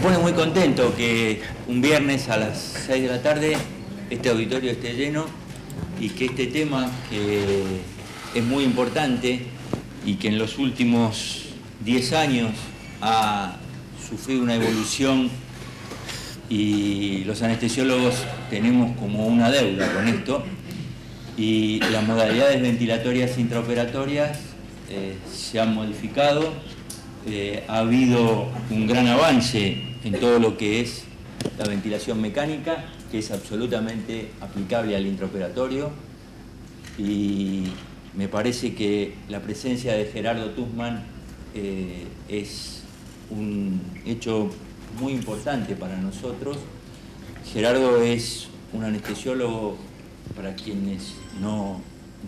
pone muy contento que un viernes a las 6 de la tarde este auditorio esté lleno y que este tema, que es muy importante y que en los últimos 10 años ha sufrido una evolución, y los anestesiólogos tenemos como una deuda con esto, y las modalidades ventilatorias intraoperatorias se han modificado. Ha habido un gran avance en todo lo que es la ventilación mecánica, que es absolutamente aplicable al intraoperatorio, y me parece que la presencia de Gerardo Tussmann es un hecho muy importante para nosotros. Gerardo es un anestesiólogo, para quienes no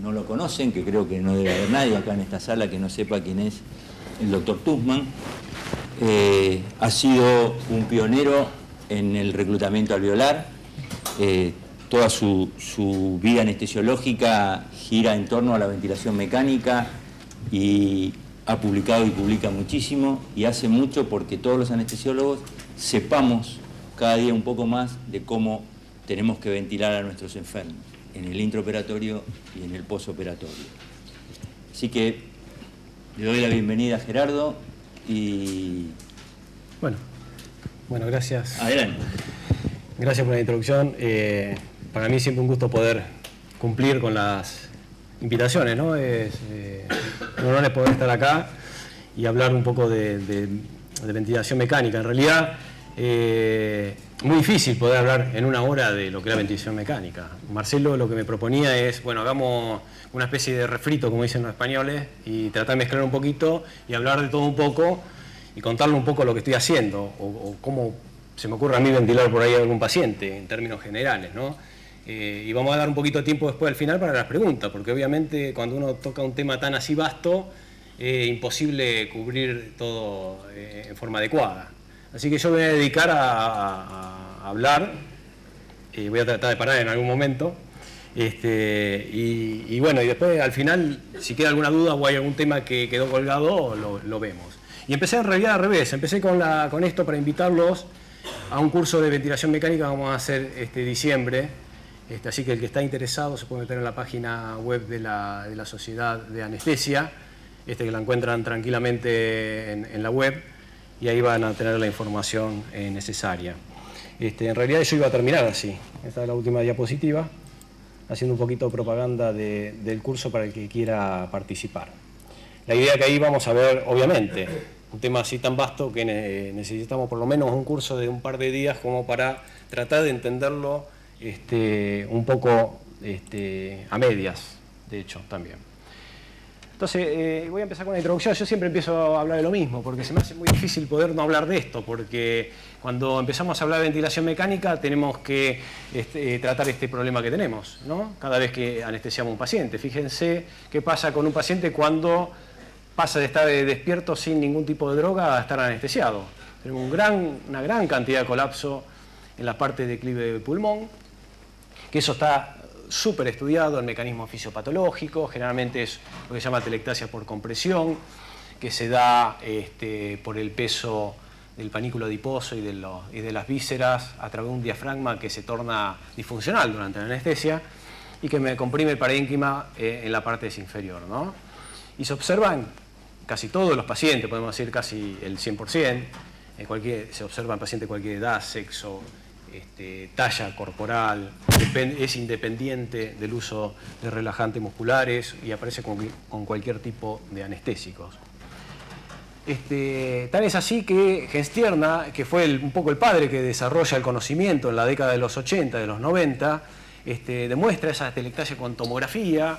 lo conocen, que creo que no debe haber nadie acá en esta sala que no sepa quién es el doctor Tussmann. Ha sido un pionero en el reclutamiento alveolar. Toda su vida anestesiológica gira en torno a la ventilación mecánica y ha publicado y publica muchísimo, y hace mucho porque todos los anestesiólogos sepamos cada día un poco más de cómo tenemos que ventilar a nuestros enfermos en el intraoperatorio y en el postoperatorio. Así que le doy la bienvenida a Gerardo y... Bueno, gracias. Adelante. Gracias por la introducción. Para mí es siempre un gusto poder cumplir con las invitaciones, ¿no? Es un honor poder estar acá y hablar un poco de ventilación mecánica. En realidad, muy difícil poder hablar en una hora de lo que es la ventilación mecánica. Marcelo lo que me proponía es, bueno, hagamos una especie de refrito, como dicen los españoles, y tratar de mezclar un poquito y hablar de todo un poco y contarle un poco lo que estoy haciendo o cómo se me ocurre a mí ventilar por ahí a algún paciente en términos generales, ¿no? Y vamos a dar un poquito de tiempo después al final para las preguntas, porque obviamente cuando uno toca un tema tan así vasto, es imposible cubrir todo en forma adecuada. Así que yo me voy a dedicar a hablar, voy a tratar de parar en algún momento, y bueno, y después al final, si queda alguna duda o hay algún tema que quedó colgado, lo vemos. Y empecé en realidad al revés, empecé con esto para invitarlos a un curso de ventilación mecánica que vamos a hacer este diciembre. Así que el que está interesado se puede meter en la página web de la Sociedad de Anestesia, que la encuentran tranquilamente en la web, y ahí van a tener la información necesaria. En realidad yo iba a terminar así. Esta es la última diapositiva, haciendo un poquito de propaganda del curso para el que quiera participar. La idea que ahí vamos a ver, obviamente, un tema así tan vasto que necesitamos por lo menos un curso de un par de días como para tratar de entenderlo un poco a medias, de hecho, también. Entonces, voy a empezar con la introducción. Yo siempre empiezo a hablar de lo mismo, porque se me hace muy difícil poder no hablar de esto, porque cuando empezamos a hablar de ventilación mecánica tenemos que tratar este problema que tenemos, ¿no? Cada vez que anestesiamos a un paciente. Fíjense qué pasa con un paciente cuando pasa de estar despierto sin ningún tipo de droga a estar anestesiado. Tenemos una gran cantidad de colapso en la parte de declive del pulmón, que eso está súper estudiado, el mecanismo fisiopatológico, generalmente es lo que se llama telectasia por compresión, que se da por el peso del panículo adiposo y de las vísceras a través de un diafragma que se torna disfuncional durante la anestesia y que me comprime el parénquima en la parte inferior, ¿no? Y se observan casi todos los pacientes, podemos decir casi el 100%, se observa en pacientes de cualquier edad, sexo, talla corporal, es independiente del uso de relajantes musculares y aparece con cualquier tipo de anestésicos. Tal es así que Genstierna, que fue un poco el padre que desarrolla el conocimiento en la década de los 80, de los 90, demuestra esa telectasia con tomografía,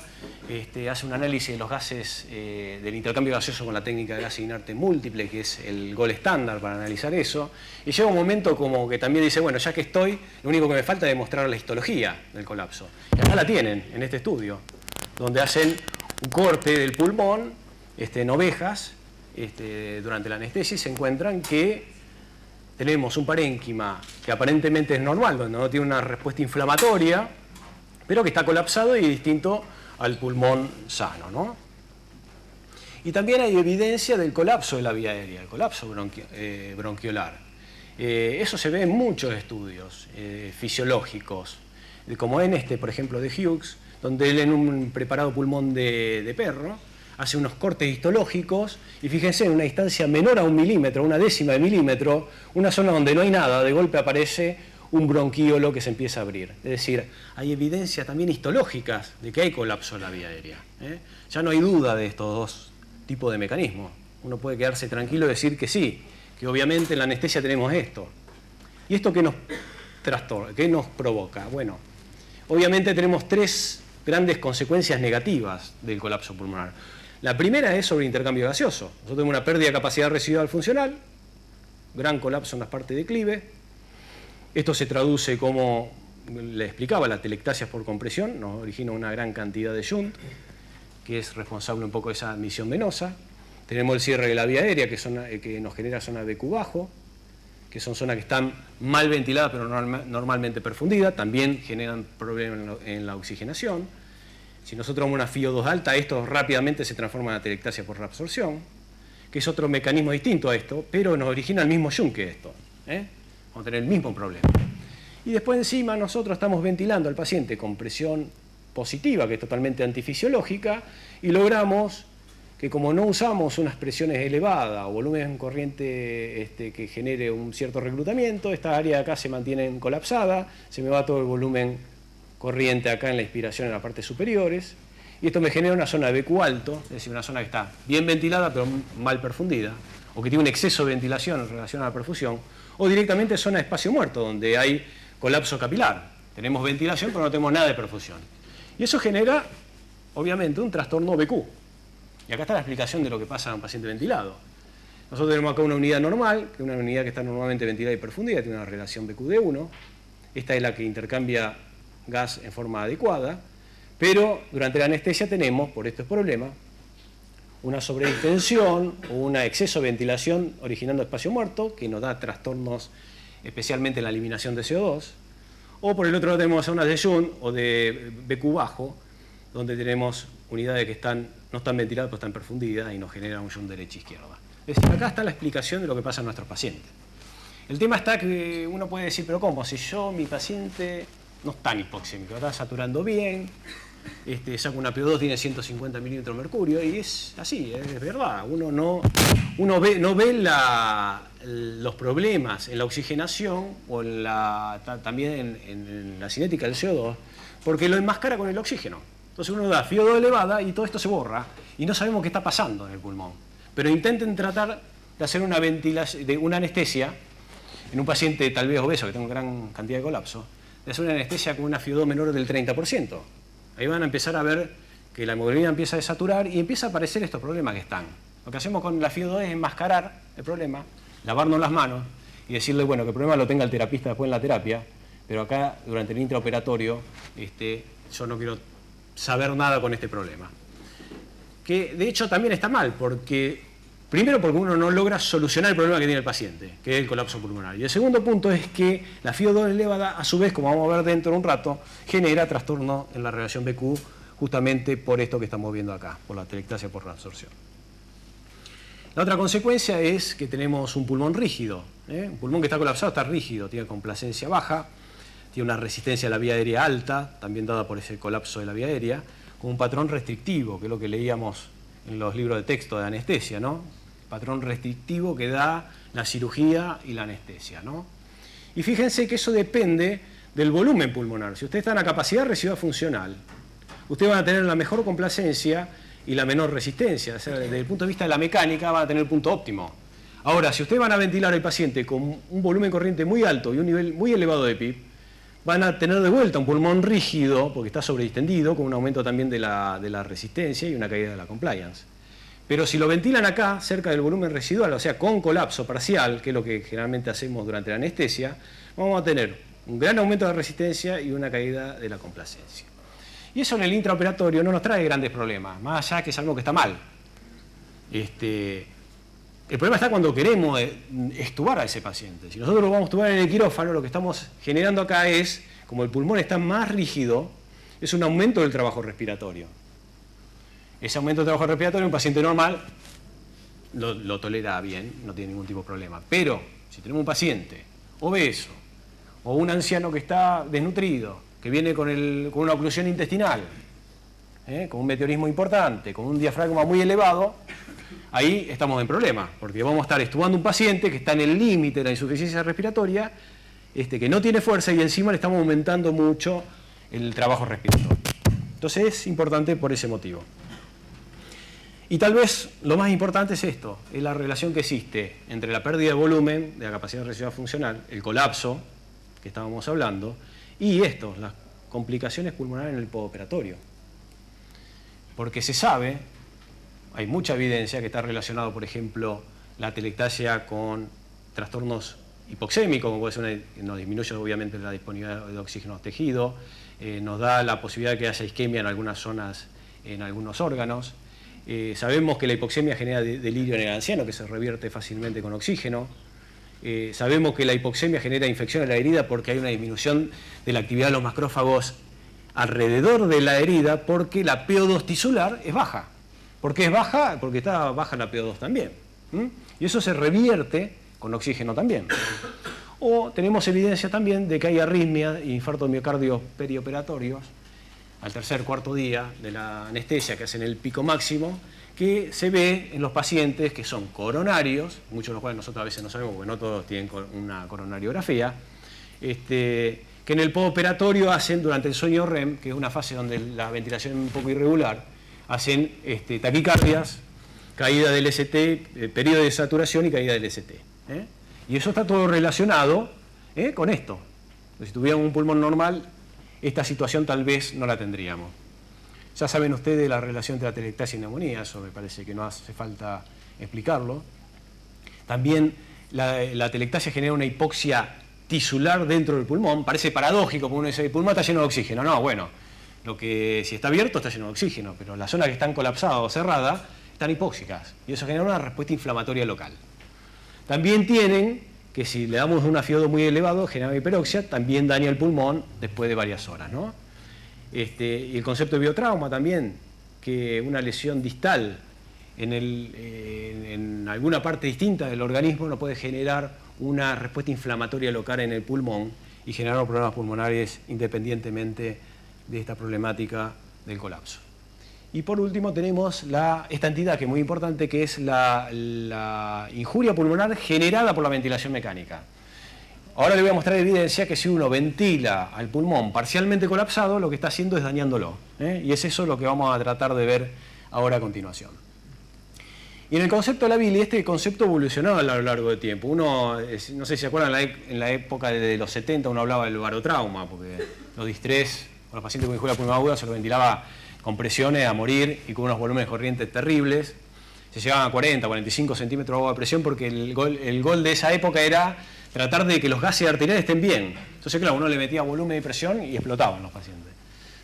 hace un análisis de los gases, del intercambio gaseoso con la técnica de gas inerte múltiple, que es el gold estándar para analizar eso, y llega un momento como que también dice, bueno, ya que estoy, lo único que me falta es demostrar la histología del colapso. Y acá la tienen, en este estudio, donde hacen un corte del pulmón en ovejas durante la anestesia y se encuentran que tenemos un parénquima que aparentemente es normal, donde no tiene una respuesta inflamatoria, pero que está colapsado y distinto al pulmón sano, ¿no? Y también hay evidencia del colapso de la vía aérea, el colapso bronquiolar. Eso se ve en muchos estudios fisiológicos, como en este, por ejemplo, de Hughes, donde él en un preparado pulmón de perro hace unos cortes histológicos y fíjense, en una distancia menor a 1 milímetro, 1/10 de milímetro, una zona donde no hay nada, de golpe aparece un bronquíolo que se empieza a abrir. Es decir, hay evidencias también histológicas de que hay colapso en la vía aérea. Ya no hay duda de estos dos tipos de mecanismos. Uno puede quedarse tranquilo y decir que sí, que obviamente en la anestesia tenemos esto. ¿Y esto qué nos trastorna, qué nos provoca? Bueno, obviamente tenemos 3 grandes consecuencias negativas del colapso pulmonar. La primera es sobre el intercambio gaseoso. Nosotros tenemos una pérdida de capacidad residual funcional, gran colapso en las partes de declive. Esto se traduce como, le explicaba, la telectasia por compresión, nos origina una gran cantidad de shunt, que es responsable un poco de esa admisión venosa. Tenemos el cierre de la vía aérea, que nos genera zonas de BQ bajo, que son zonas que están mal ventiladas pero normalmente perfundidas, también generan problemas en la oxigenación. Si nosotros damos una FiO2 alta, esto rápidamente se transforma en atelectasia por reabsorción, que es otro mecanismo distinto a esto, pero nos origina el mismo shunt que esto. Vamos a tener el mismo problema. Y después encima nosotros estamos ventilando al paciente con presión positiva, que es totalmente antifisiológica, y logramos que como no usamos unas presiones elevadas o volumen corriente que genere un cierto reclutamiento, esta área de acá se mantiene colapsada, se me va todo el volumen corriente acá en la inspiración en las partes superiores, y esto me genera una zona de BQ alto, es decir, una zona que está bien ventilada pero mal perfundida, o que tiene un exceso de ventilación en relación a la perfusión, o directamente zona de espacio muerto, donde hay colapso capilar. Tenemos ventilación pero no tenemos nada de perfusión. Y eso genera, obviamente, un trastorno BQ. Y acá está la explicación de lo que pasa a un paciente ventilado. Nosotros tenemos acá una unidad normal, que es una unidad que está normalmente ventilada y perfundida, tiene una relación BQ de 1. Esta es la que intercambia gas en forma adecuada, pero durante la anestesia tenemos, por estos problemas, una sobredistensión o un exceso de ventilación originando espacio muerto, que nos da trastornos especialmente en la eliminación de CO2, o por el otro lado tenemos zonas de shunt o de BQ bajo, donde tenemos unidades que no están ventiladas pero están perfundidas y nos generan un shunt derecha-izquierda. Es decir, acá está la explicación de lo que pasa en nuestros pacientes. El tema está que uno puede decir, pero ¿cómo? Si mi paciente no está tan hipoxémico, está saturando bien, saca una PO2, tiene 150 milímetros de mercurio, y es así, es verdad. Uno no ve los problemas en la oxigenación o también en la cinética del CO2, porque lo enmascara con el oxígeno. Entonces uno da FiO2 elevada y todo esto se borra y no sabemos qué está pasando en el pulmón. Pero intenten tratar de hacer una anestesia en un paciente tal vez obeso que tenga gran cantidad de colapso, de hacer una anestesia con una FiO2 menor del 30%. Ahí van a empezar a ver que la hemoglobina empieza a desaturar y empieza a aparecer estos problemas que están. Lo que hacemos con la FiO2 es enmascarar el problema, lavarnos las manos y decirle, bueno, que el problema lo tenga el terapista después en la terapia, pero acá durante el intraoperatorio yo no quiero saber nada con este problema. Que de hecho también está mal, primero porque uno no logra solucionar el problema que tiene el paciente, que es el colapso pulmonar. Y el segundo punto es que la FiO2 elevada, a su vez, como vamos a ver dentro de un rato, genera trastorno en la relación BQ, justamente por esto que estamos viendo acá, por la atelectasia por reabsorción. La otra consecuencia es que tenemos un pulmón rígido. Un pulmón que está colapsado está rígido, tiene complacencia baja, tiene una resistencia a la vía aérea alta, también dada por ese colapso de la vía aérea, con un patrón restrictivo, que es lo que leíamos en los libros de texto de anestesia, ¿no? Patrón restrictivo que da la cirugía y la anestesia, ¿no? Y fíjense que eso depende del volumen pulmonar. Si usted está en la capacidad residual funcional, ustedes van a tener la mejor complacencia y la menor resistencia. O sea, desde el punto de vista de la mecánica van a tener el punto óptimo. Ahora, si ustedes van a ventilar al paciente con un volumen corriente muy alto y un nivel muy elevado de PIB, van a tener de vuelta un pulmón rígido, porque está sobredistendido, con un aumento también de la resistencia y una caída de la compliance. Pero si lo ventilan acá, cerca del volumen residual, o sea, con colapso parcial, que es lo que generalmente hacemos durante la anestesia, vamos a tener un gran aumento de la resistencia y una caída de la complacencia. Y eso en el intraoperatorio no nos trae grandes problemas, más allá que es algo que está mal. El problema está cuando queremos extubar a ese paciente. Si nosotros lo vamos a extubar en el quirófano, lo que estamos generando acá es, como el pulmón está más rígido, es un aumento del trabajo respiratorio. Ese aumento del trabajo respiratorio, un paciente normal lo tolera bien, no tiene ningún tipo de problema. Pero si tenemos un paciente obeso o un anciano que está desnutrido, que viene con una oclusión intestinal, con un meteorismo importante, con un diafragma muy elevado, ahí estamos en problema, porque vamos a estar estubando un paciente que está en el límite de la insuficiencia respiratoria, que no tiene fuerza y encima le estamos aumentando mucho el trabajo respiratorio. Entonces es importante por ese motivo. Y tal vez lo más importante es esto, es la relación que existe entre la pérdida de volumen, de la capacidad residual funcional, el colapso, que estábamos hablando, y las complicaciones pulmonares en el postoperatorio. Porque se sabe, hay mucha evidencia que está relacionado, por ejemplo, la atelectasia con trastornos hipoxémicos, como puede ser nos disminuye obviamente la disponibilidad de oxígeno al tejido, nos da la posibilidad de que haya isquemia en algunas zonas, en algunos órganos. Sabemos que la hipoxemia genera delirio en el anciano, que se revierte fácilmente con oxígeno. Sabemos que la hipoxemia genera infección en la herida porque hay una disminución de la actividad de los macrófagos alrededor de la herida, porque la PO2 tisular es baja. ¿Por qué es baja? Porque está baja la PO2 también. Y eso se revierte con oxígeno también. O tenemos evidencia también de que hay arritmias e infartos miocardios perioperatorios al tercer, cuarto día de la anestesia, que hacen el pico máximo, que se ve en los pacientes que son coronarios, muchos de los cuales nosotros a veces no sabemos porque no todos tienen una coronariografía, que en el postoperatorio hacen durante el sueño REM, que es una fase donde la ventilación es un poco irregular, hacen taquicardias, caída del ST, periodo de saturación y caída del ST. Y eso está todo relacionado con esto. Si tuviéramos un pulmón normal, esta situación tal vez no la tendríamos. Ya saben ustedes la relación entre atelectasia y neumonía, eso me parece que no hace falta explicarlo. También la atelectasia genera una hipoxia tisular dentro del pulmón. Parece paradójico, porque uno dice, el pulmón está lleno de oxígeno. No, bueno, si está abierto está lleno de oxígeno, pero las zonas que están colapsadas o cerradas están hipóxicas, y eso genera una respuesta inflamatoria local. También tienen que si le damos un FiO2 muy elevado, genera hiperoxia, también daña el pulmón después de varias horas, ¿no? Y el concepto de biotrauma también, que una lesión distal en alguna parte distinta del organismo no puede generar una respuesta inflamatoria local en el pulmón y generar problemas pulmonares independientemente de esta problemática del colapso. Y por último tenemos esta entidad que es muy importante, que es la injuria pulmonar generada por la ventilación mecánica. Ahora le voy a mostrar evidencia que si uno ventila al pulmón parcialmente colapsado, lo que está haciendo es dañándolo. Y es eso lo que vamos a tratar de ver ahora a continuación. Y en el concepto de la bilis, este concepto evolucionó a lo largo del tiempo. Uno, no sé si se acuerdan, en la época de los 70 uno hablaba del barotrauma, porque los distrés, los pacientes con injuria pulmonar aguda se los ventilaba con presiones a morir y con unos volúmenes corrientes terribles. Se llegaban a 40, 45 centímetros de agua de presión porque el gol de esa época era tratar de que los gases arteriales estén bien. Entonces, claro, uno le metía volumen y presión y explotaban los pacientes.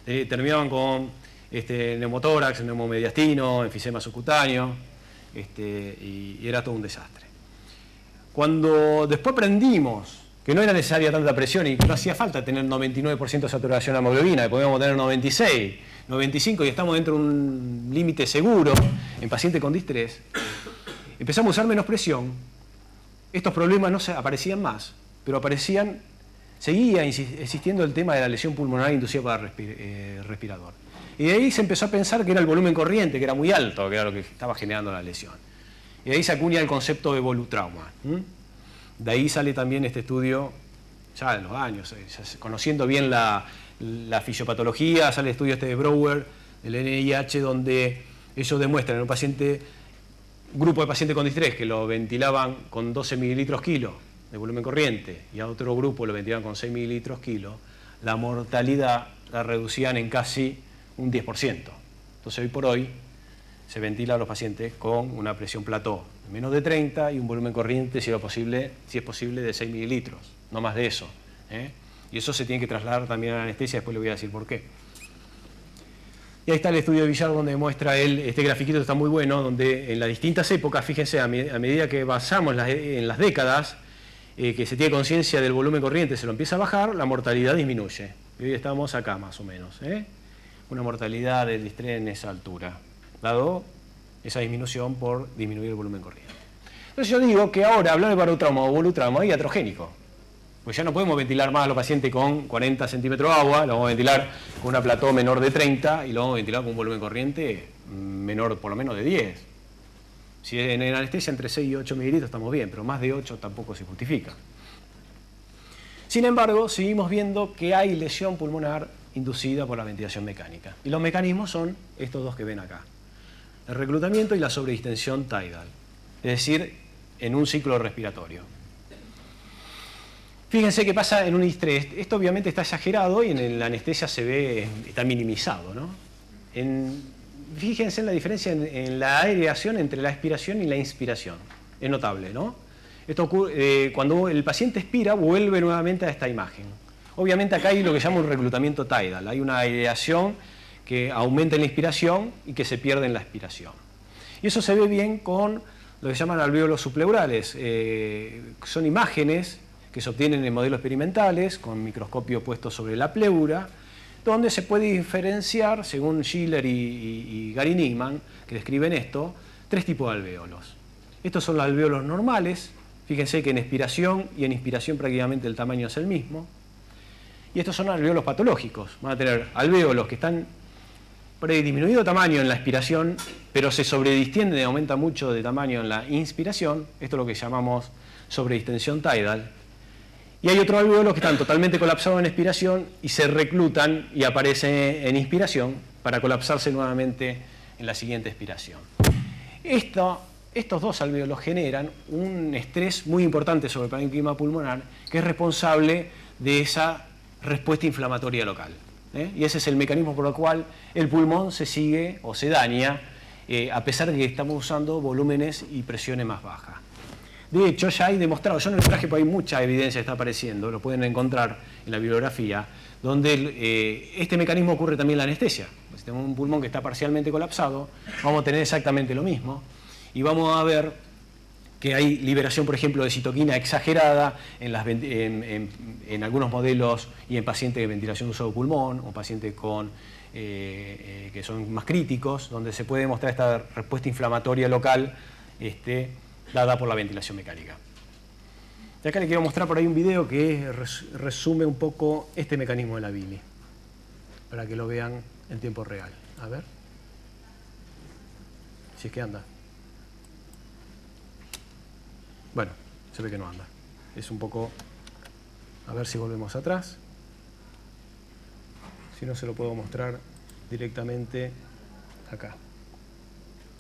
Terminaban con neumotórax, neumomediastino, enfisema subcutáneo, y era todo un desastre. Cuando después aprendimos que no era necesaria tanta presión y que no hacía falta tener 99% de saturación de hemoglobina, que podíamos tener 96, 95 y estamos dentro de un límite seguro en pacientes con distrés, empezamos a usar menos presión. Estos problemas no aparecían más, pero seguía existiendo el tema de la lesión pulmonar inducida por respirador. Y de ahí se empezó a pensar que era el volumen corriente, que era muy alto, que era lo que estaba generando la lesión. Y de ahí se acuña el concepto de volutrauma. De ahí sale también este estudio, ya en los años, conociendo bien la fisiopatología, sale el estudio de Brouwer, del NIH, donde ellos demuestran en un grupo de pacientes con distrés que lo ventilaban con 12 mililitros kilo de volumen corriente y a otro grupo lo ventilaban con 6 mililitros kilo, la mortalidad la reducían en casi un 10%. Entonces hoy por hoy se ventila a los pacientes con una presión plató de menos de 30 y un volumen corriente, si es posible, de 6 mililitros, no más de eso. Y eso se tiene que trasladar también a la anestesia, después le voy a decir por qué. Y ahí está el estudio de Villard donde muestra este grafiquito, está muy bueno, donde en las distintas épocas, fíjense, a medida que avanzamos en las décadas, que se tiene conciencia del volumen corriente, se lo empieza a bajar, la mortalidad disminuye. Y hoy estamos acá más o menos. Una mortalidad del distrés en esa altura, dado esa disminución por disminuir el volumen corriente. Entonces yo digo que ahora hablar de barotrauma o volutrauma es iatrogénico. Pues ya no podemos ventilar más a los pacientes con 40 centímetros de agua, lo vamos a ventilar con una plató menor de 30 y lo vamos a ventilar con un volumen corriente menor por lo menos de 10. Si en anestesia entre 6 y 8 mililitros estamos bien, pero más de 8 tampoco se justifica. Sin embargo, seguimos viendo que hay lesión pulmonar inducida por la ventilación mecánica. Y los mecanismos son estos dos que ven acá. El reclutamiento y la sobredistensión tidal. Es decir, en un ciclo respiratorio. Fíjense qué pasa en un estrés. Esto obviamente está exagerado y en la anestesia se ve, está minimizado, ¿no? Fíjense en la diferencia en la aireación entre la expiración y la inspiración. Es notable, ¿no? Esto ocurre, cuando el paciente expira, vuelve nuevamente a esta imagen. Obviamente acá hay lo que se llama un reclutamiento tidal. Hay una aireación que aumenta en la inspiración y que se pierde en la expiración. Y eso se ve bien con lo que se llaman alvéolos subpleurales. Son imágenes que se obtienen en modelos experimentales con microscopio puesto sobre la pleura, donde se puede diferenciar, según Schiller y Gary Nigman, que describen esto, 3 tipos de alvéolos. Estos son los alvéolos normales. Fíjense que en expiración y en inspiración prácticamente el tamaño es el mismo. Y estos son alvéolos patológicos. Van a tener alvéolos que están disminuido tamaño en la expiración, pero se sobredistienden y aumenta mucho de tamaño en la inspiración. Esto es lo que llamamos sobredistensión tidal. Y hay otros alvéolos que están totalmente colapsados en expiración y se reclutan y aparecen en inspiración para colapsarse nuevamente en la siguiente expiración. Estos dos alvéolos generan un estrés muy importante sobre el parénquima pulmonar que es responsable de esa respuesta inflamatoria local. Y ese es el mecanismo por el cual el pulmón se sigue o se daña a pesar de que estamos usando volúmenes y presiones más bajas. De hecho, ya hay demostrado, yo no lo traje porque hay mucha evidencia que está apareciendo, lo pueden encontrar en la bibliografía, donde este mecanismo ocurre también en la anestesia. Si tenemos un pulmón que está parcialmente colapsado, vamos a tener exactamente lo mismo y vamos a ver que hay liberación, por ejemplo, de citoquina exagerada en algunos modelos y en pacientes de ventilación de uso de pulmón o pacientes que son más críticos, donde se puede demostrar esta respuesta inflamatoria local dada por la ventilación mecánica. Y acá le quiero mostrar por ahí un video que resume un poco este mecanismo de la bili, para que lo vean en tiempo real. A ver. Si es que anda. Bueno, se ve que no anda. Es un poco... A ver si volvemos atrás. Si no, se lo puedo mostrar directamente acá.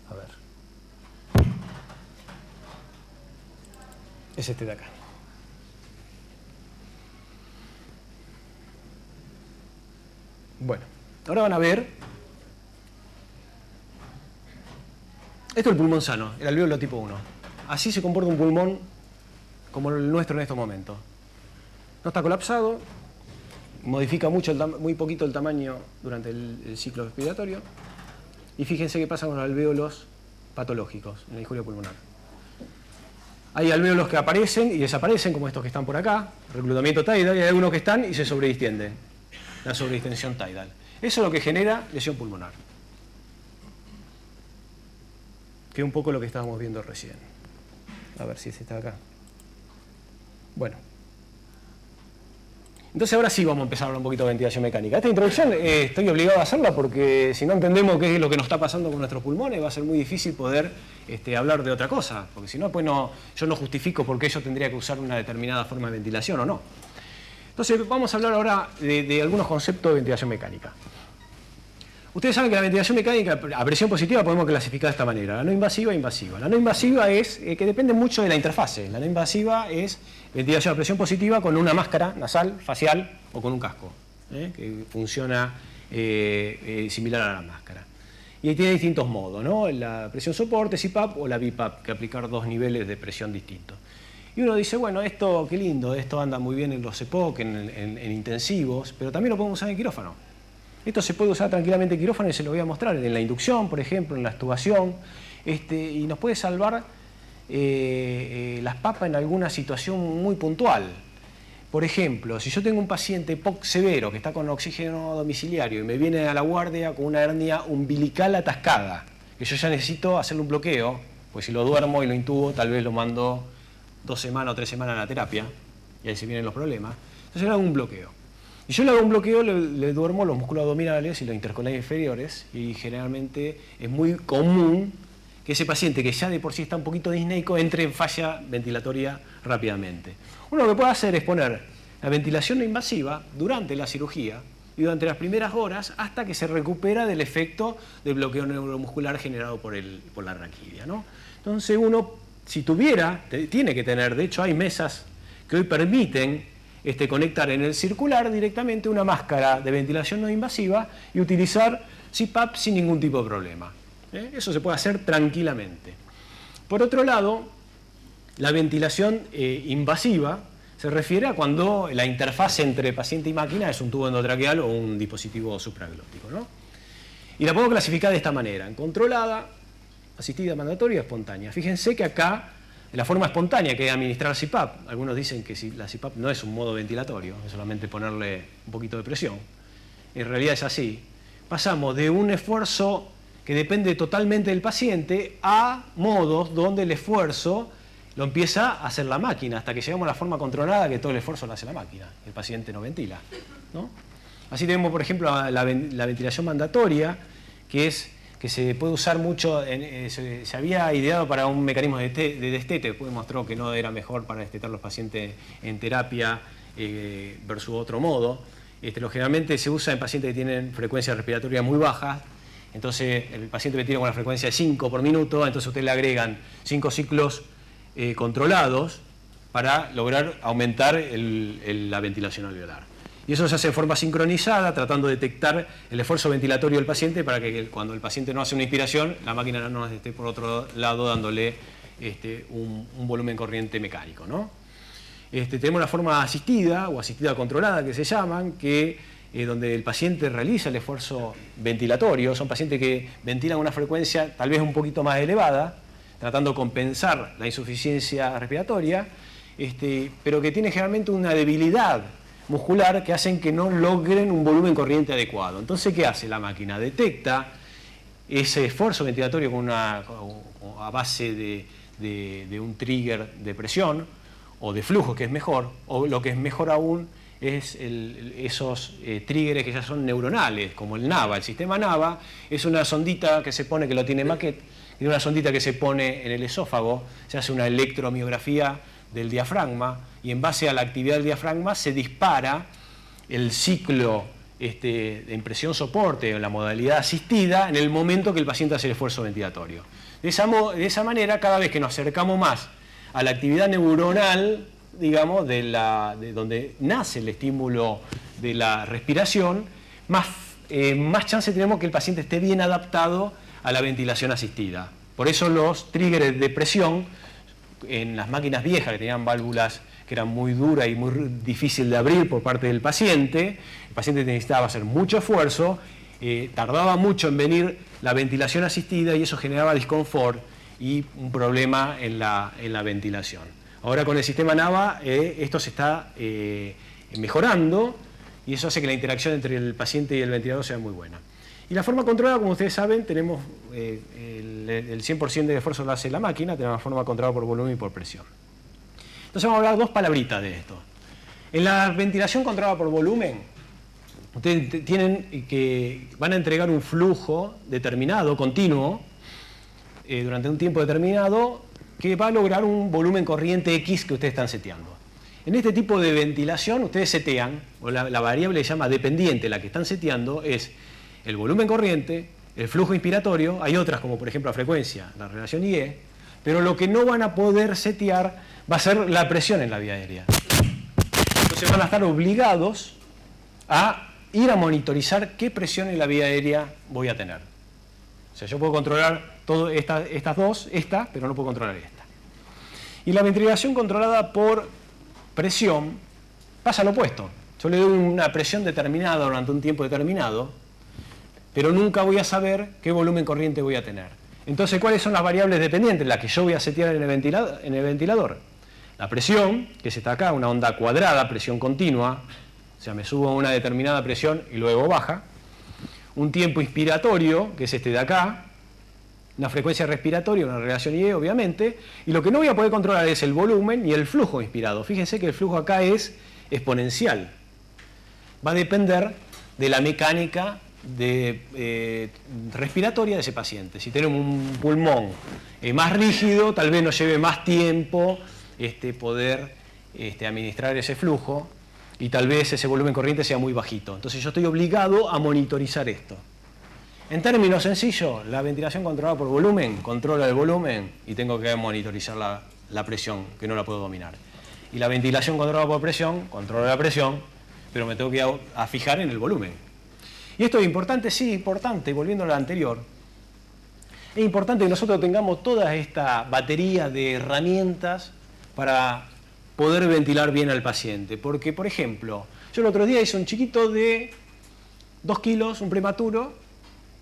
A ver. Es este de acá. Bueno, ahora van a ver. Esto es el pulmón sano, el alvéolo tipo 1. Así se comporta un pulmón como el nuestro en estos momentos. No está colapsado, modifica muy poquito el tamaño durante el ciclo respiratorio. Y fíjense qué pasa con los alvéolos patológicos en la disjuria pulmonar. Hay alvéolos que aparecen y desaparecen, como estos que están por acá, reclutamiento tidal, y hay algunos que están y se sobredistienden, la sobredistensión tidal. Eso es lo que genera lesión pulmonar, que es un poco lo que estábamos viendo recién. A ver si está acá. Bueno. Entonces ahora sí vamos a empezar a hablar un poquito de ventilación mecánica. Esta introducción estoy obligado a hacerla porque si no entendemos qué es lo que nos está pasando con nuestros pulmones va a ser muy difícil poder hablar de otra cosa, porque si no, pues yo no justifico por qué yo tendría que usar una determinada forma de ventilación o no. Entonces vamos a hablar ahora de algunos conceptos de ventilación mecánica. Ustedes saben que la ventilación mecánica a presión positiva podemos clasificar de esta manera, la no invasiva e invasiva. La no invasiva es que depende mucho de la interfase. La no invasiva es ventilación a presión positiva con una máscara nasal, facial o con un casco, que funciona similar a la máscara. Y tiene distintos modos, ¿no? La presión soporte, CPAP o la BiPAP, que aplicar 2 niveles de presión distintos. Y uno dice, bueno, esto qué lindo, esto anda muy bien en los EPOC, en intensivos, pero también lo podemos usar en quirófano. Esto se puede usar tranquilamente en quirófano y se lo voy a mostrar en la inducción, por ejemplo, en la extubación, y nos puede salvar las papas en alguna situación muy puntual. Por ejemplo, si yo tengo un paciente POC severo que está con oxígeno domiciliario y me viene a la guardia con una hernia umbilical atascada, que yo ya necesito hacerle un bloqueo Pues si lo duermo y lo intubo, tal vez lo mando 2 semanas o 3 semanas a la terapia, y ahí se vienen los problemas. Entonces le hago un bloqueo. Y yo le hago un bloqueo, le duermo los músculos abdominales y los intercolares inferiores, y generalmente es muy común que ese paciente que ya de por sí está un poquito disneico entre en falla ventilatoria rápidamente. Uno lo que puede hacer es poner la ventilación no invasiva durante la cirugía y durante las primeras horas hasta que se recupera del efecto del bloqueo neuromuscular generado por la raquidia, ¿no? Entonces uno, si tuviera, tiene que tener, de hecho hay mesas que hoy permiten conectar en el circular directamente una máscara de ventilación no invasiva y utilizar CPAP sin ningún tipo de problema. Eso se puede hacer tranquilamente. Por otro lado, la ventilación invasiva se refiere a cuando la interfaz entre paciente y máquina es un tubo endotraqueal o un dispositivo supraglótico, ¿no? Y la puedo clasificar de esta manera: en controlada, asistida, mandatoria, espontánea. Fíjense que acá, la forma espontánea que es administrar CPAP, algunos dicen que la CPAP no es un modo ventilatorio, es solamente ponerle un poquito de presión. En realidad es así. Pasamos de un esfuerzo que depende totalmente del paciente a modos donde el esfuerzo lo empieza a hacer la máquina, hasta que llegamos a la forma controlada que todo el esfuerzo lo hace la máquina, el paciente no ventila, ¿no? Así tenemos, por ejemplo, la ventilación mandatoria, que se puede usar mucho, se había ideado para un mecanismo de destete, después mostró que no era mejor para destetar los pacientes en terapia versus otro modo. Generalmente se usa en pacientes que tienen frecuencia respiratoria muy baja. Entonces el paciente ventila con una frecuencia de 5 por minuto, entonces ustedes le agregan 5 ciclos controlados para lograr aumentar la ventilación alveolar. Y eso se hace de forma sincronizada, tratando de detectar el esfuerzo ventilatorio del paciente para que cuando el paciente no hace una inspiración, la máquina no esté por otro lado dándole un volumen corriente mecánico, ¿no? Tenemos la forma asistida o asistida controlada que se llaman, donde el paciente realiza el esfuerzo ventilatorio. Son pacientes que ventilan a una frecuencia tal vez un poquito más elevada, tratando de compensar la insuficiencia respiratoria, pero que tienen generalmente una debilidad muscular que hacen que no logren un volumen corriente adecuado. Entonces, ¿qué hace la máquina? Detecta ese esfuerzo ventilatorio a base de un trigger de presión o de flujo, que es mejor, o lo que es mejor aún es esos trígeres que ya son neuronales, como el NAVA. El sistema NAVA es una sondita que se pone, que lo tiene Maquet, es una sondita que se pone en el esófago, se hace una electromiografía del diafragma y en base a la actividad del diafragma se dispara el ciclo de impresión soporte en la modalidad asistida en el momento que el paciente hace el esfuerzo ventilatorio. De esa manera, cada vez que nos acercamos más a la actividad neuronal, digamos, de donde nace el estímulo de la respiración, más chance tenemos que el paciente esté bien adaptado a la ventilación asistida. Por eso los triggers de presión en las máquinas viejas que tenían válvulas que eran muy duras y muy difícil de abrir por parte del paciente, el paciente necesitaba hacer mucho esfuerzo, tardaba mucho en venir la ventilación asistida y eso generaba disconfort y un problema en la ventilación. Ahora con el sistema NAVA esto se está mejorando y eso hace que la interacción entre el paciente y el ventilador sea muy buena. Y la forma controlada, como ustedes saben, tenemos el 100% de esfuerzo lo hace la máquina, tenemos la forma controlada por volumen y por presión. Entonces vamos a hablar 2 palabritas de esto. En la ventilación controlada por volumen, ustedes van a entregar un flujo determinado, continuo, durante un tiempo determinado, que va a lograr un volumen corriente X que ustedes están seteando. En este tipo de ventilación ustedes setean, o la variable se llama dependiente, la que están seteando es el volumen corriente, el flujo inspiratorio, hay otras como por ejemplo la frecuencia, la relación IE, pero lo que no van a poder setear va a ser la presión en la vía aérea. Entonces van a estar obligados a ir a monitorizar qué presión en la vía aérea voy a tener. O sea, yo puedo controlar todas estas dos, pero no puedo controlar esta. Y la ventilación controlada por presión pasa lo opuesto. Yo le doy una presión determinada durante un tiempo determinado, pero nunca voy a saber qué volumen corriente voy a tener. Entonces, ¿cuáles son las variables dependientes? Las que yo voy a setear en el ventilador. La presión, que está acá, una onda cuadrada, presión continua, o sea, me subo a una determinada presión y luego baja. Un tiempo inspiratorio, que es este de acá, una frecuencia respiratoria, una relación IE, obviamente, y lo que no voy a poder controlar es el volumen y el flujo inspirado. Fíjense que el flujo acá es exponencial. Va a depender de la mecánica respiratoria de ese paciente. Si tenemos un pulmón más rígido, tal vez nos lleve más tiempo poder administrar ese flujo y tal vez ese volumen corriente sea muy bajito. Entonces yo estoy obligado a monitorizar esto. En términos sencillos, la ventilación controlada por volumen controla el volumen y tengo que monitorizar la presión, que no la puedo dominar. Y la ventilación controlada por presión controla la presión, pero me tengo que ir a fijar en el volumen. Y esto es importante, sí, importante, volviendo a lo anterior. Es importante que nosotros tengamos toda esta batería de herramientas para poder ventilar bien al paciente. Porque, por ejemplo, yo el otro día hice un chiquito de 2 kilos, un prematuro,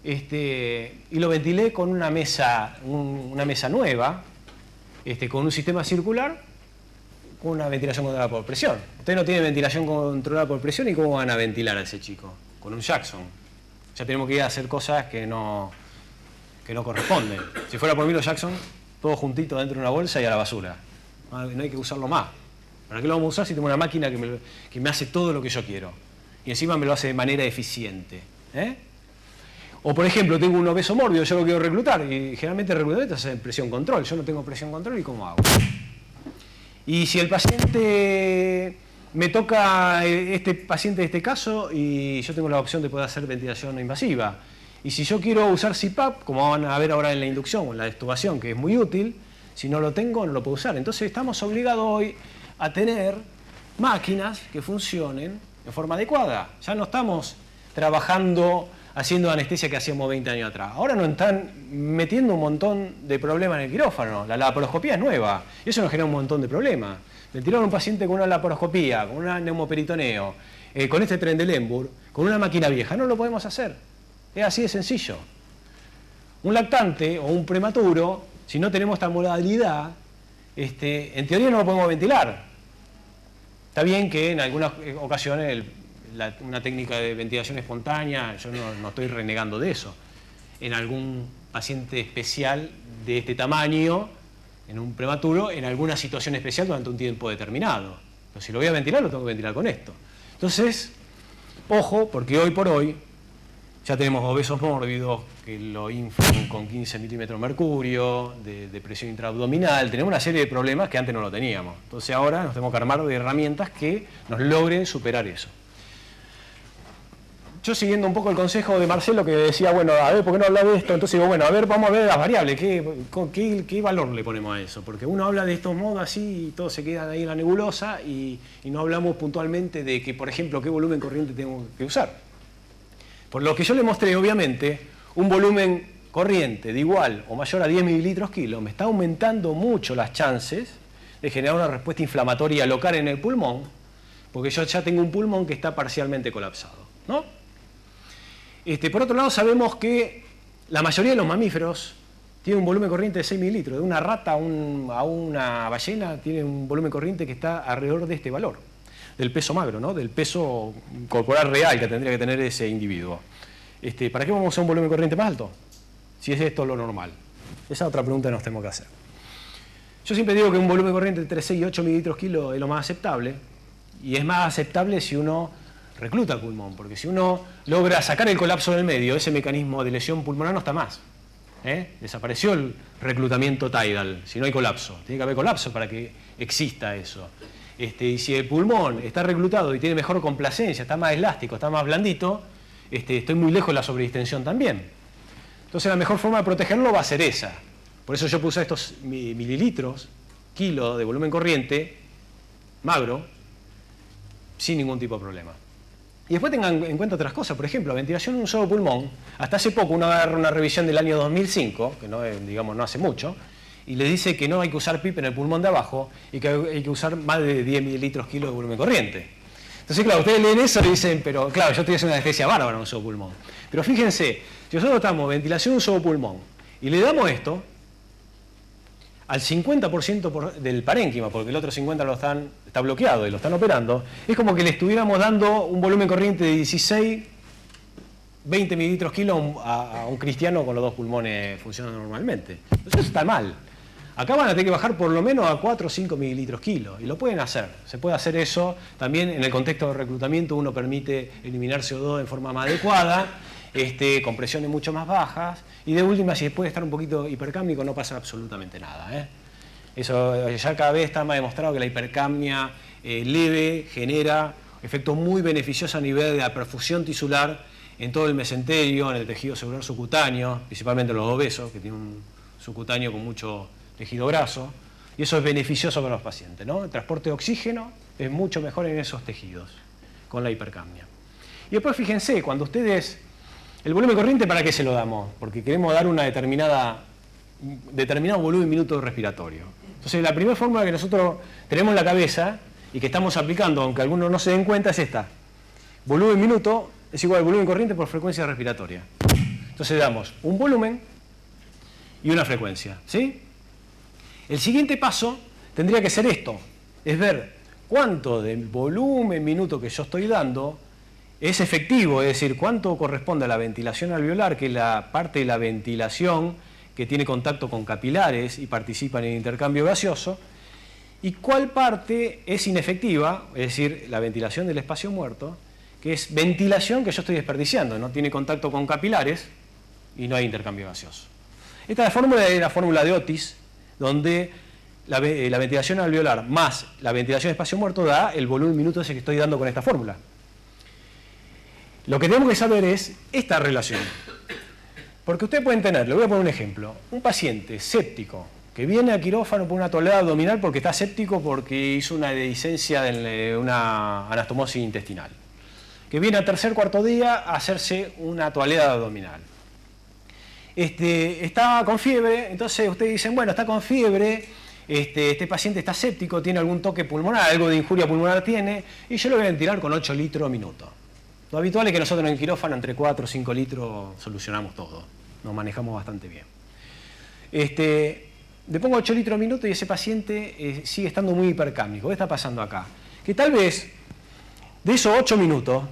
y lo ventilé con una mesa nueva, con un sistema circular, con una ventilación controlada por presión. Ustedes no tienen ventilación controlada por presión, ¿y cómo van a ventilar a ese chico? Con un Jackson. Ya tenemos que ir a hacer cosas que no corresponden. Si fuera por mí los Jackson, todo juntito dentro de una bolsa y a la basura. No hay que usarlo más. ¿Para qué lo vamos a usar si tengo una máquina que me hace todo lo que yo quiero? Y encima me lo hace de manera eficiente. O por ejemplo, tengo un obeso mórbido, yo lo quiero reclutar, y generalmente el reclutamiento se hace en presión control. Yo no tengo presión control, ¿y cómo hago? Y si el paciente me toca este paciente de este caso y yo tengo la opción de poder hacer ventilación no invasiva. Y si yo quiero usar CPAP, como van a ver ahora en la inducción o en la extubación, que es muy útil, si no lo tengo, no lo puedo usar. Entonces estamos obligados hoy a tener máquinas que funcionen de forma adecuada. Ya no estamos trabajando haciendo anestesia que hacíamos 20 años atrás. Ahora nos están metiendo un montón de problemas en el quirófano. La laparoscopía es nueva y eso nos genera un montón de problemas. Ventilar a un paciente con una laparoscopía, con un neumoperitoneo, con este tren de Lemburg, con una máquina vieja, no lo podemos hacer. Es así de sencillo. Un lactante o un prematuro, si no tenemos esta modalidad, en teoría no lo podemos ventilar. Está bien que en algunas ocasiones una técnica de ventilación espontánea, yo no estoy renegando de eso. En algún paciente especial de este tamaño, en un prematuro, en alguna situación especial durante un tiempo determinado. Pero si lo voy a ventilar, lo tengo que ventilar con esto. Entonces, ojo, porque hoy por hoy ya tenemos obesos mórbidos que lo inflan con 15 milímetros de mercurio, de presión intraabdominal. Tenemos una serie de problemas que antes no lo teníamos. Entonces ahora nos tenemos que armar de herramientas que nos logren superar eso. Yo siguiendo un poco el consejo de Marcelo que decía, bueno, a ver, ¿por qué no habla de esto? Entonces digo, bueno, a ver, vamos a ver las variables, ¿qué valor le ponemos a eso? Porque uno habla de estos modos así y todo se queda ahí en la nebulosa y no hablamos puntualmente de que, por ejemplo, qué volumen corriente tengo que usar. Por lo que yo le mostré, obviamente, un volumen corriente de igual o mayor a 10 mililitros kilo me está aumentando mucho las chances de generar una respuesta inflamatoria local en el pulmón, porque yo ya tengo un pulmón que está parcialmente colapsado, ¿no? Por otro lado, sabemos que la mayoría de los mamíferos tienen un volumen corriente de 6 mililitros. De una rata a una ballena tiene un volumen corriente que está alrededor de este valor, del peso magro, ¿no? Del peso corporal real que tendría que tener ese individuo. ¿Para qué vamos a usar un volumen corriente más alto? Si es esto lo normal. Esa es otra pregunta que nos tenemos que hacer. Yo siempre digo que un volumen corriente entre 6 y 8 mililitros kilo es lo más aceptable, y es más aceptable si uno recluta el pulmón, porque si uno logra sacar el colapso del medio, ese mecanismo de lesión pulmonar no está más. Desapareció el reclutamiento tidal, si no hay colapso. Tiene que haber colapso para que exista eso. Y si el pulmón está reclutado y tiene mejor complacencia, está más elástico, está más blandito, estoy muy lejos de la sobredistensión también. Entonces la mejor forma de protegerlo va a ser esa. Por eso yo puse estos mililitros, kilo de volumen corriente, magro, sin ningún tipo de problema. Y después tengan en cuenta otras cosas, por ejemplo, ventilación en un solo pulmón. Hasta hace poco uno agarra una revisión del año 2005, que no hace mucho, y le dice que no hay que usar PIP en el pulmón de abajo y que hay que usar más de 10 mililitros kilo de volumen corriente. Entonces, claro, ustedes leen eso y dicen, pero claro, yo estoy haciendo una anestesia bárbara en un solo pulmón. Pero fíjense, si nosotros estamos ventilación en un solo pulmón y le damos esto al 50% del parénquima, porque el otro 50% está bloqueado y lo están operando, es como que le estuviéramos dando un volumen corriente de 16 20 mililitros kilo a un cristiano con los dos pulmones funcionando normalmente. Entonces eso está mal. Acá van a tener que bajar por lo menos a 4 o 5 mililitros kilo, y lo pueden hacer. Se puede hacer eso. También en el contexto de reclutamiento uno permite eliminar CO2 de forma más adecuada, con presiones mucho más bajas, y de última, si puede estar un poquito hipercámnico, no pasa absolutamente nada. Eso ya cada vez está más demostrado que la hipercapnia leve genera efectos muy beneficiosos a nivel de la perfusión tisular en todo el mesenterio, en el tejido celular subcutáneo, principalmente los obesos, que tienen un subcutáneo con mucho tejido graso, y eso es beneficioso para los pacientes, ¿no? El transporte de oxígeno es mucho mejor en esos tejidos, con la hipercapnia. Y después fíjense, cuando ustedes, el volumen corriente, ¿para qué se lo damos? Porque queremos dar una determinado volumen minuto respiratorio. Entonces la primera fórmula que nosotros tenemos en la cabeza y que estamos aplicando, aunque algunos no se den cuenta, es esta. Volumen minuto es igual al volumen corriente por frecuencia respiratoria. Entonces damos un volumen y una frecuencia, ¿sí? El siguiente paso tendría que ser esto, es ver cuánto del volumen minuto que yo estoy dando es efectivo, es decir, cuánto corresponde a la ventilación alveolar, que es la parte de la ventilación que tiene contacto con capilares y participa en el intercambio gaseoso, y cuál parte es inefectiva, es decir, la ventilación del espacio muerto, que es ventilación que yo estoy desperdiciando, no tiene contacto con capilares y no hay intercambio gaseoso. Esta fórmula es la fórmula de Otis, donde la ventilación alveolar más la ventilación de espacio muerto da el volumen minuto ese que estoy dando con esta fórmula. Lo que tenemos que saber es esta relación. Porque ustedes pueden tener, le voy a poner un ejemplo, un paciente séptico que viene a quirófano por una toleada abdominal porque está séptico porque hizo una dehiscencia de una anastomosis intestinal, que viene al tercer cuarto día a hacerse una toleada abdominal. Está con fiebre, entonces ustedes dicen, bueno, está con fiebre, este paciente está séptico, tiene algún toque pulmonar, algo de injuria pulmonar tiene, y yo lo voy a ventilar con 8 litros minuto. Lo habitual es que nosotros en quirófano entre 4 o 5 litros solucionamos todo, nos manejamos bastante bien. Le pongo 8 litros minuto y ese paciente sigue estando muy hipercámnico. ¿Qué está pasando acá? Que tal vez de esos 8 minutos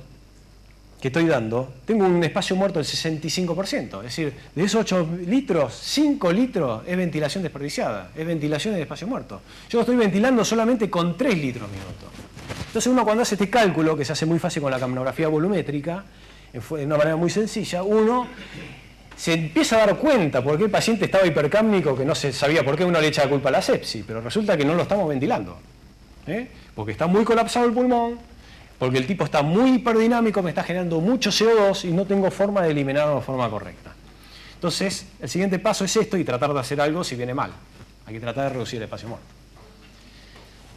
que estoy dando, tengo un espacio muerto del 65%. Es decir, de esos 8 litros, 5 litros es ventilación desperdiciada, es ventilación de espacio muerto. Yo estoy ventilando solamente con 3 litros minuto. Entonces uno cuando hace este cálculo, que se hace muy fácil con la capnografía volumétrica, de una manera muy sencilla, uno se empieza a dar cuenta por qué el paciente estaba hipercámnico, que no se sabía por qué uno le echa la culpa a la sepsis, pero resulta que no lo estamos ventilando. Porque está muy colapsado el pulmón, porque el tipo está muy hiperdinamico, me está generando mucho CO2 y no tengo forma de eliminarlo de forma correcta. Entonces, el siguiente paso es esto y tratar de hacer algo si viene mal. Hay que tratar de reducir el espacio muerto.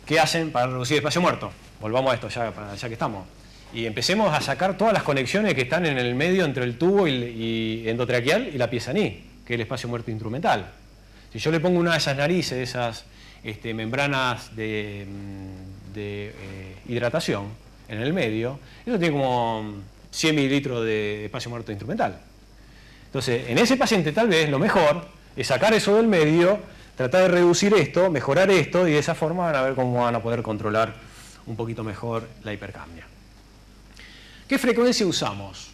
¿Qué hacen para reducir el espacio muerto? Volvamos a esto ya que estamos. Y empecemos a sacar todas las conexiones que están en el medio entre el tubo y endotraqueal y la pieza NI, que es el espacio muerto instrumental. Si yo le pongo una de esas narices, esas membranas de hidratación, en el medio, eso tiene como 100 mililitros de espacio muerto instrumental. Entonces, en ese paciente tal vez lo mejor es sacar eso del medio, tratar de reducir esto, mejorar esto, y de esa forma van a ver cómo van a poder controlar un poquito mejor la hipercapnia. ¿Qué frecuencia usamos?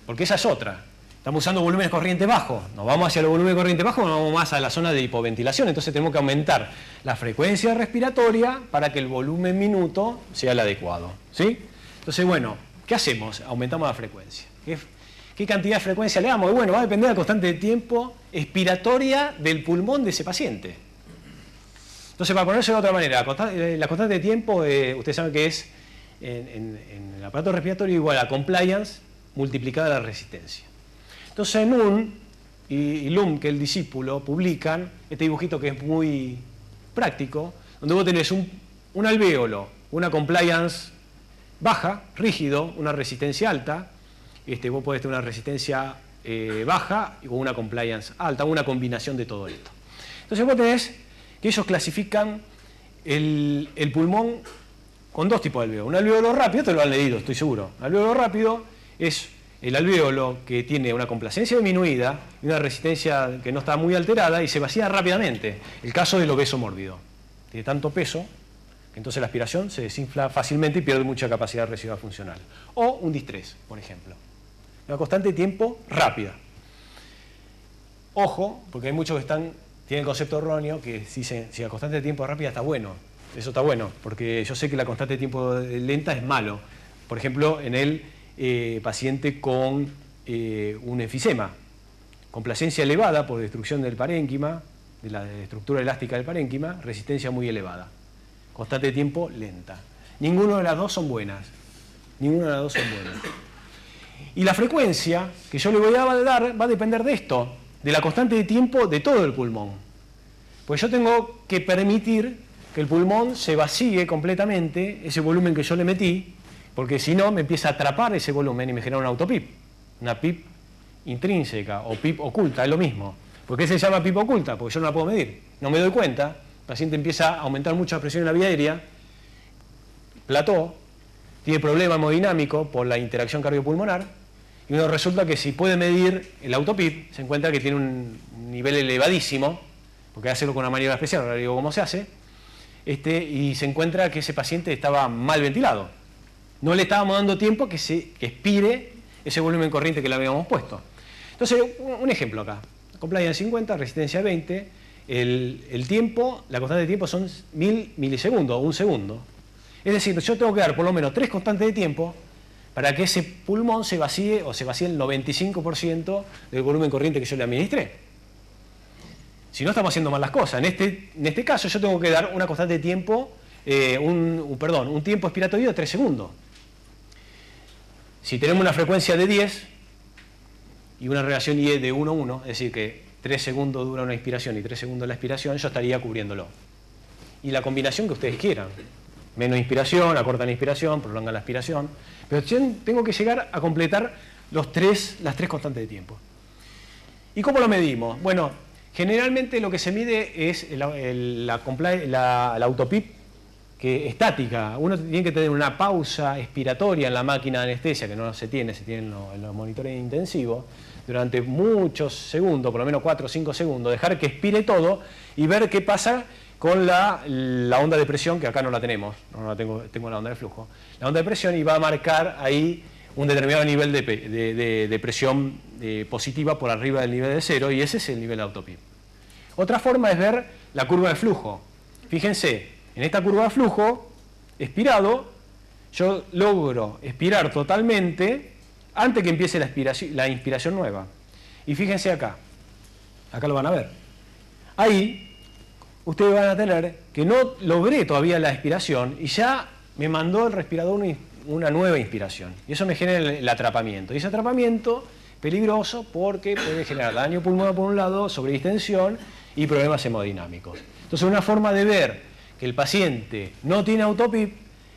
Porque esa es otra. Estamos usando volúmenes corriente bajo. ¿Nos vamos hacia el volumen corriente bajo o nos vamos más a la zona de hipoventilación? Entonces tenemos que aumentar la frecuencia respiratoria para que el volumen minuto sea el adecuado, ¿sí? Entonces, bueno, ¿qué hacemos? Aumentamos la frecuencia. ¿Qué cantidad de frecuencia le damos? Y bueno, va a depender de la constante de tiempo expiratoria del pulmón de ese paciente. Entonces, para ponerse de otra manera, la constante de tiempo, ustedes saben que es en el aparato respiratorio igual a compliance multiplicada a la resistencia. Entonces Nunn y Lum, que es el discípulo, publican este dibujito que es muy práctico, donde vos tenés un alvéolo, una compliance baja, rígido, una resistencia alta, vos podés tener una resistencia baja o una compliance alta, una combinación de todo esto. Entonces vos tenés que ellos clasifican el pulmón con dos tipos de alvéolo. Un alvéolo rápido, te lo han leído, estoy seguro. El alvéolo rápido es el alvéolo que tiene una complacencia disminuida y una resistencia que no está muy alterada y se vacía rápidamente. El caso del obeso mórbido. Tiene tanto peso que entonces la aspiración se desinfla fácilmente y pierde mucha capacidad residual funcional. O un distrés, por ejemplo. Una constante de tiempo rápida. Ojo, porque hay muchos que tienen el concepto erróneo que dicen si la constante de tiempo rápida está bueno. Eso está bueno, porque yo sé que la constante de tiempo lenta es malo. Por ejemplo, en el paciente con un enfisema, complacencia elevada por destrucción del parénquima, de la estructura elástica del parénquima, resistencia muy elevada. Constante de tiempo lenta. Ninguna de las dos son buenas. Ninguna de las dos son buenas. Y la frecuencia que yo le voy a dar va a depender de esto, de la constante de tiempo de todo el pulmón. Pues yo tengo que permitir que el pulmón se vacíe completamente, ese volumen que yo le metí, porque si no me empieza a atrapar ese volumen y me genera una autopip, una PIP intrínseca o PIP oculta, es lo mismo. ¿Por qué se llama PIP oculta? Porque yo no la puedo medir, no me doy cuenta, el paciente empieza a aumentar mucho la presión en la vía aérea, plató, tiene problema hemodinámico por la interacción cardiopulmonar, y uno resulta que si puede medir el autopip, se encuentra que tiene un nivel elevadísimo, porque hacerlo con una maniobra especial, ahora digo cómo se hace, y se encuentra que ese paciente estaba mal ventilado. No le estábamos dando tiempo que expire ese volumen corriente que le habíamos puesto. Entonces, un ejemplo acá. Compliance 50, resistencia 20, el tiempo, la constante de tiempo son 1000 milisegundos, un segundo. Es decir, yo tengo que dar por lo menos 3 constantes de tiempo para que ese pulmón se vacíe o se vacíe el 95% del volumen corriente que yo le administré. Si no, estamos haciendo mal las cosas. En este caso yo tengo que dar una constante de tiempo, un tiempo expiratorio de 3 segundos. Si tenemos una frecuencia de 10 y una relación IE de 1:1, es decir, que 3 segundos dura una inspiración y 3 segundos la expiración, yo estaría cubriéndolo. Y la combinación que ustedes quieran. Menos inspiración, acortan la inspiración, prolongan la expiración. Pero yo tengo que llegar a completar las tres constantes de tiempo. ¿Y cómo lo medimos? Bueno, generalmente lo que se mide es la autopip que estática. Uno tiene que tener una pausa expiratoria en la máquina de anestesia, que no se tiene en los monitores intensivos, durante muchos segundos, por lo menos 4 o 5 segundos, dejar que expire todo y ver qué pasa con la onda de presión, que acá no la tenemos, no la tengo la onda de flujo. La onda de presión, y va a marcar ahí un determinado nivel de presión positiva por arriba del nivel de 0, y ese es el nivel de autopip. Otra forma es ver la curva de flujo. Fíjense, en esta curva de flujo, expirado, yo logro expirar totalmente antes que empiece la inspiración nueva. Y fíjense acá lo van a ver. Ahí ustedes van a tener que no logré todavía la expiración y ya me mandó el respirador una nueva inspiración. Y eso me genera el atrapamiento. Y ese atrapamiento peligroso porque puede generar daño pulmonar por un lado, sobredistensión y problemas hemodinámicos. Entonces, una forma de ver que el paciente no tiene autopip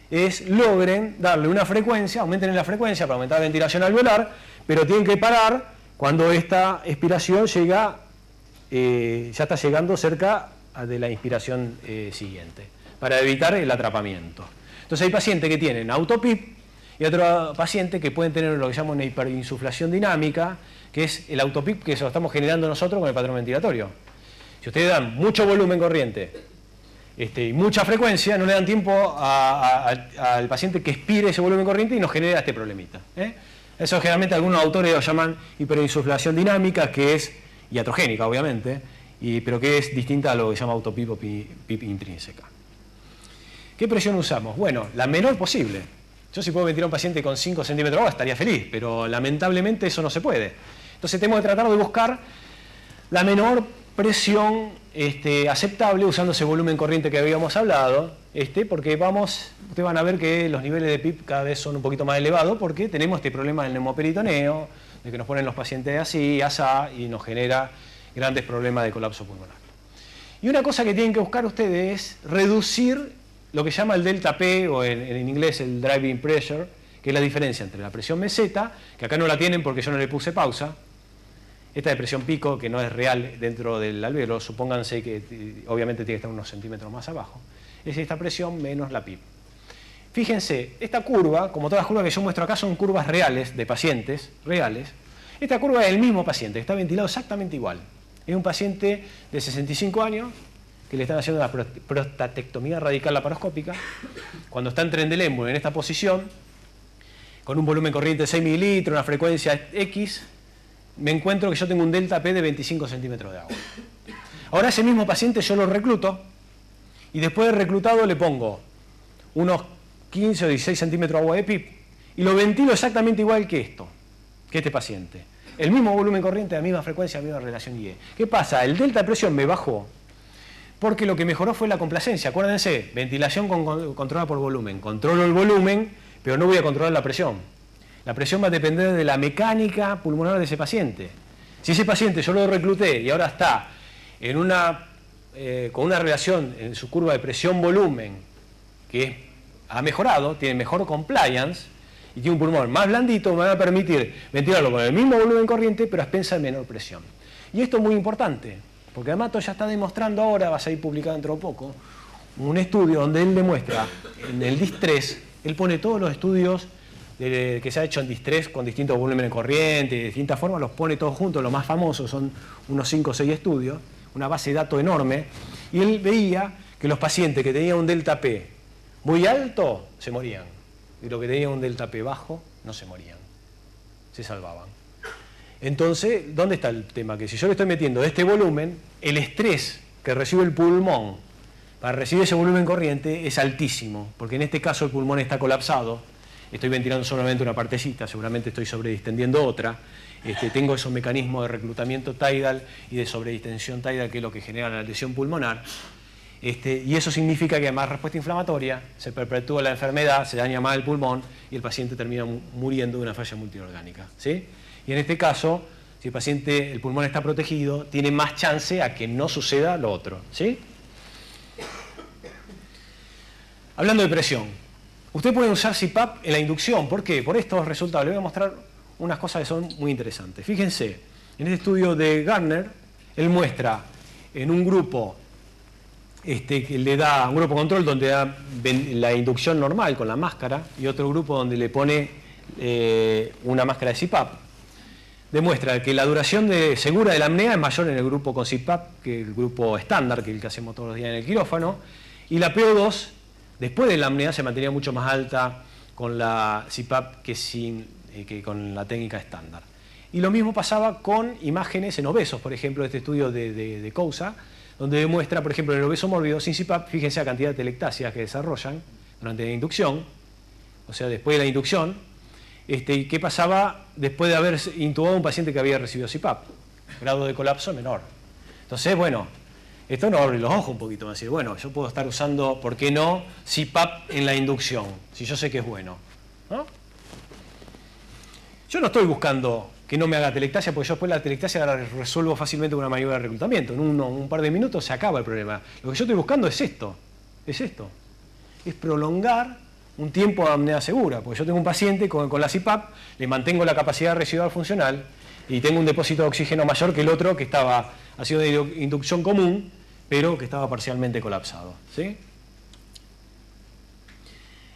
es logren darle una frecuencia, aumenten la frecuencia para aumentar la ventilación alveolar, pero tienen que parar cuando esta expiración llega, ya está llegando cerca de la inspiración siguiente, para evitar el atrapamiento. Entonces hay pacientes que tienen autopip y otros pacientes que pueden tener lo que llaman una hiperinsuflación dinámica, que es el autopip que lo estamos generando nosotros con el patrón ventilatorio. Si ustedes dan mucho volumen corriente y mucha frecuencia, no le dan tiempo al paciente que expire ese volumen corriente y nos genera este problemita. Eso generalmente algunos autores lo llaman hiperinsuflación dinámica, que es iatrogénica obviamente, pero que es distinta a lo que se llama autopip o PIP intrínseca. ¿Qué presión usamos? Bueno, la menor posible. Yo si puedo ventilar a un paciente con 5 centímetros de agua estaría feliz, pero lamentablemente eso no se puede. Entonces tenemos que tratar de buscar la menor presión aceptable usando ese volumen corriente que habíamos hablado, porque ustedes van a ver que los niveles de PIP cada vez son un poquito más elevados porque tenemos este problema del neumoperitoneo, de que nos ponen los pacientes así, asá, y nos genera grandes problemas de colapso pulmonar. Y una cosa que tienen que buscar ustedes es reducir lo que llama el delta P, o en inglés el driving pressure, que es la diferencia entre la presión meseta, que acá no la tienen porque yo no le puse pausa, esta de presión pico, que no es real dentro del alvéolo, supónganse que obviamente tiene que estar unos centímetros más abajo, es esta presión menos la PIP. Fíjense, esta curva, como todas las curvas que yo muestro acá, son curvas reales de pacientes, reales. Esta curva es el mismo paciente, está ventilado exactamente igual. Es un paciente de 65 años que le están haciendo la prostatectomía radical laparoscópica. Cuando está en Trendelenburg en esta posición, con un volumen corriente de 6 mililitros, una frecuencia X, me encuentro que yo tengo un delta P de 25 centímetros de agua. Ahora ese mismo paciente yo lo recluto y después de reclutado le pongo unos 15 o 16 centímetros de agua de PIP y lo ventilo exactamente igual que este paciente. El mismo volumen corriente, la misma frecuencia, la misma relación IE. ¿Qué pasa? El delta de presión me bajó porque lo que mejoró fue la complacencia. Acuérdense, ventilación controlada por volumen. Controlo el volumen, pero no voy a controlar la presión. La presión va a depender de la mecánica pulmonar de ese paciente. Si ese paciente yo lo recluté y ahora está en con una relación en su curva de presión-volumen que ha mejorado, tiene mejor compliance y tiene un pulmón más blandito, me va a permitir ventilarlo con el mismo volumen corriente, pero a expensas de menor presión. Y esto es muy importante, porque además ya está demostrando ahora, va a salir publicado dentro de poco, un estudio donde él demuestra, en el DIS-3, él pone todos los estudios que se ha hecho en DIS-3 con distintos volúmenes de corriente, de distintas formas, los pone todos juntos, los más famosos son unos 5 o 6 estudios, una base de datos enorme, y él veía que los pacientes que tenían un delta P muy alto se morían, y los que tenían un delta P bajo no se morían, se salvaban. Entonces, ¿dónde está el tema? Que si yo le estoy metiendo de este volumen, el estrés que recibe el pulmón para recibir ese volumen corriente es altísimo, porque en este caso el pulmón está colapsado, estoy ventilando solamente una partecita, seguramente estoy sobredistendiendo otra, tengo esos mecanismos de reclutamiento tidal y de sobredistensión tidal, que es lo que genera la lesión pulmonar, y eso significa que hay más respuesta inflamatoria, se perpetúa la enfermedad, se daña más el pulmón y el paciente termina muriendo de una falla multiorgánica, ¿sí? Y en este caso, si el pulmón está protegido, tiene más chance a que no suceda lo otro, ¿sí? Hablando de presión, usted puede usar CPAP en la inducción. ¿Por qué? Por estos resultados. Le voy a mostrar unas cosas que son muy interesantes. Fíjense, en este estudio de Gardner, él muestra en un grupo que le da un grupo control donde da la inducción normal con la máscara y otro grupo donde le pone una máscara de CPAP. Demuestra que la duración segura de la apnea es mayor en el grupo con CPAP que el grupo estándar, que es el que hacemos todos los días en el quirófano, y la PO2 después de la apnea se mantenía mucho más alta con la CPAP que con la técnica estándar. Y lo mismo pasaba con imágenes en obesos, por ejemplo, este estudio de Cousa, donde demuestra, por ejemplo, en el obeso mórbido sin CPAP, fíjense la cantidad de telectasias que desarrollan durante la inducción, o sea, después de la inducción, y qué pasaba después de haber intubado a un paciente que había recibido CPAP, grado de colapso menor. Entonces, bueno, esto nos abre los ojos un poquito, decir, bueno, yo puedo estar usando, ¿por qué no?, CPAP en la inducción, si yo sé que es bueno, ¿no? Yo no estoy buscando que no me haga telectasia, porque yo después la telectasia la resuelvo fácilmente con una maniobra de reclutamiento. En un par de minutos se acaba el problema. Lo que yo estoy buscando es esto. Es prolongar un tiempo de apnea segura, porque yo tengo un paciente con la CPAP, le mantengo la capacidad residual funcional y tengo un depósito de oxígeno mayor que el otro que ha sido de inducción común, pero que estaba parcialmente colapsado, ¿sí?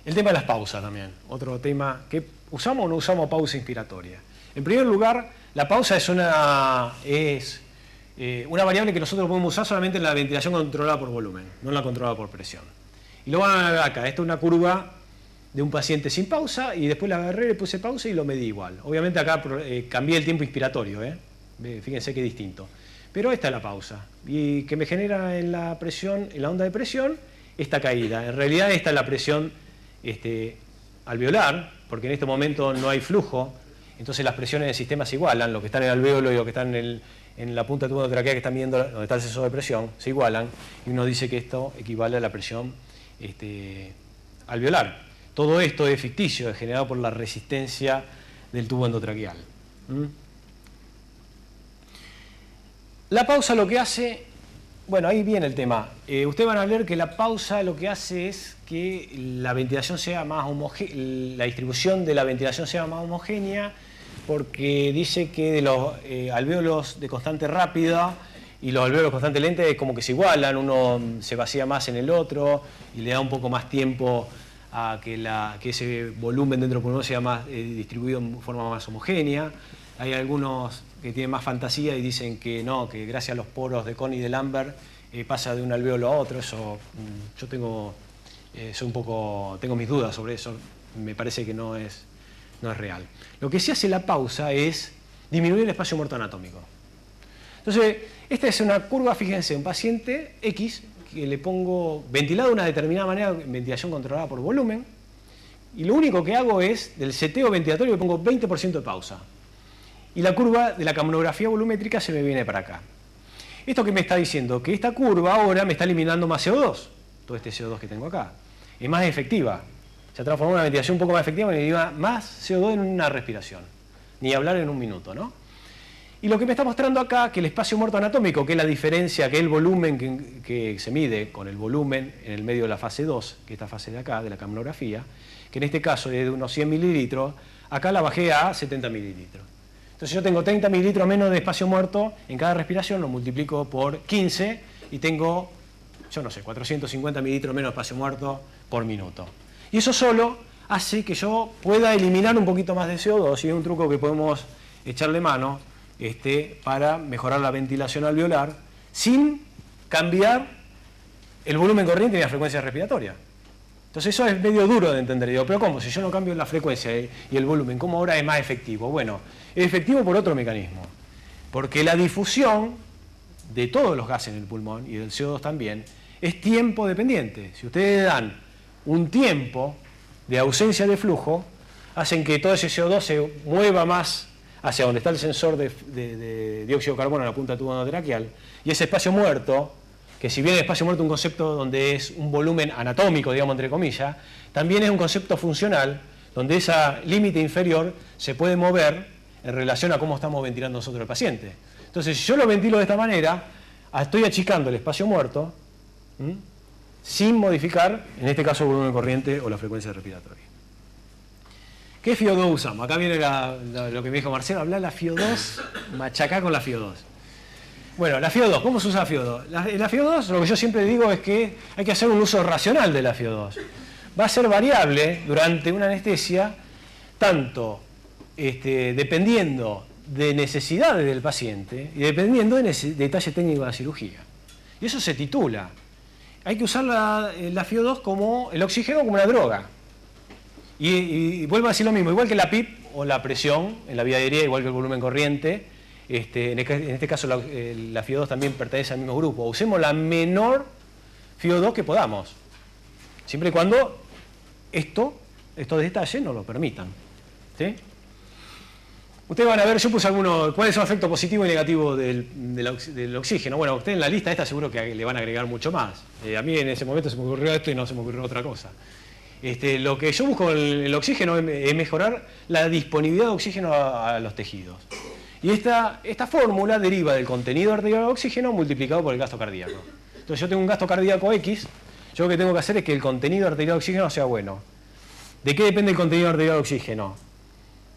El tema de las pausas también, otro tema que usamos o no usamos pausa inspiratoria. En primer lugar, la pausa es una variable que nosotros podemos usar solamente en la ventilación controlada por volumen, no en la controlada por presión. Y lo van a ver acá, esta es una curva de un paciente sin pausa y después la agarré, le puse pausa y lo medí igual. Obviamente acá cambié el tiempo inspiratorio, fíjense qué distinto. Pero esta es la pausa, y que me genera en la presión, en la onda de presión, esta caída. En realidad esta es la presión alveolar, porque en este momento no hay flujo, entonces las presiones del sistema se igualan, lo que está en el alveolo y lo que está en la punta del tubo endotraqueal que están viendo, donde está el sensor de presión, se igualan, y uno dice que esto equivale a la presión alveolar. Todo esto es ficticio, es generado por la resistencia del tubo endotraqueal. La pausa lo que hace, bueno, ahí viene el tema. Ustedes van a ver que la pausa lo que hace es que la ventilación sea más homogénea, la distribución de la ventilación sea más homogénea, porque dice que de los alvéolos de constante rápida y los alvéolos de constante lenta es como que se igualan, uno se vacía más en el otro y le da un poco más tiempo a que ese volumen dentro del pulmón sea más distribuido en forma más homogénea. Hay algunos que tienen más fantasía y dicen que no, que gracias a los poros de Kohn y de Lambert pasa de un alvéolo a otro. Eso yo tengo mis dudas sobre eso. Me parece que no es no es real. Lo que sí hace la pausa es disminuir el espacio muerto anatómico. Entonces, esta es una curva, fíjense, un paciente X que le pongo ventilado de una determinada manera, ventilación controlada por volumen, y lo único que hago es, del seteo ventilatorio, le pongo 20% de pausa. Y la curva de la capnografía volumétrica se me viene para acá. ¿Esto qué me está diciendo? Que esta curva ahora me está eliminando más CO2, todo este CO2 que tengo acá. Es más efectiva. Se ha transformado en una ventilación un poco más efectiva, me lleva más CO2 en una respiración. Ni hablar en un minuto, ¿no? Y lo que me está mostrando acá, que el espacio muerto anatómico, que es la diferencia, que es el volumen que se mide con el volumen en el medio de la fase 2, que es esta fase de acá, de la capnografía, que en este caso es de unos 100 mililitros, acá la bajé a 70 mililitros. Entonces yo tengo 30 mililitros menos de espacio muerto en cada respiración, lo multiplico por 15 y tengo, yo no sé, 450 mililitros menos de espacio muerto por minuto. Y eso solo hace que yo pueda eliminar un poquito más de CO2, y es un truco que podemos echarle mano para mejorar la ventilación alveolar sin cambiar el volumen corriente ni la frecuencia respiratoria. Entonces eso es medio duro de entender. Digo, pero ¿cómo? Si yo no cambio la frecuencia y el volumen, ¿cómo ahora es más efectivo? Bueno, es efectivo por otro mecanismo. Porque la difusión de todos los gases en el pulmón, y del CO2 también, es tiempo dependiente. Si ustedes dan un tiempo de ausencia de flujo, hacen que todo ese CO2 se mueva más hacia donde está el sensor de dióxido de carbono en la punta del tubo endotraqueal, y ese espacio muerto, que si bien el espacio muerto es un concepto donde es un volumen anatómico, digamos entre comillas, también es un concepto funcional, donde ese límite inferior se puede mover en relación a cómo estamos ventilando nosotros al paciente. Entonces, si yo lo ventilo de esta manera, estoy achicando el espacio muerto, sin modificar, en este caso, el volumen corriente o la frecuencia respiratoria. ¿Qué FiO2 usamos? Acá viene lo que me dijo Marcelo, hablar la FiO2, machacá con la FiO2. Bueno, la FiO2, ¿cómo se usa la FiO2? La FiO2, lo que yo siempre digo es que hay que hacer un uso racional de la FiO2. Va a ser variable durante una anestesia, tanto dependiendo de necesidades del paciente y dependiendo de detalle técnico de la cirugía. Y eso se titula. Hay que usar la FiO2 como el oxígeno como una droga. Y vuelvo a decir lo mismo, igual que la PIP o la presión en la vía aérea, igual que el volumen corriente, en este caso la FiO2 también pertenece al mismo grupo. Usemos la menor FiO2 que podamos, siempre y cuando estos detalles nos lo permitan. ¿Sí? Ustedes van a ver, yo puse algunos, cuál es el efecto positivo y negativo del oxígeno. Bueno, ustedes en la lista esta seguro que le van a agregar mucho más. A mí en ese momento se me ocurrió esto y no se me ocurrió otra cosa. Lo que yo busco con el oxígeno es mejorar la disponibilidad de oxígeno a los tejidos. Y esta fórmula deriva del contenido arterial de oxígeno multiplicado por el gasto cardíaco. Entonces yo tengo un gasto cardíaco X, yo lo que tengo que hacer es que el contenido arterial de oxígeno sea bueno. ¿De qué depende el contenido arterial de oxígeno?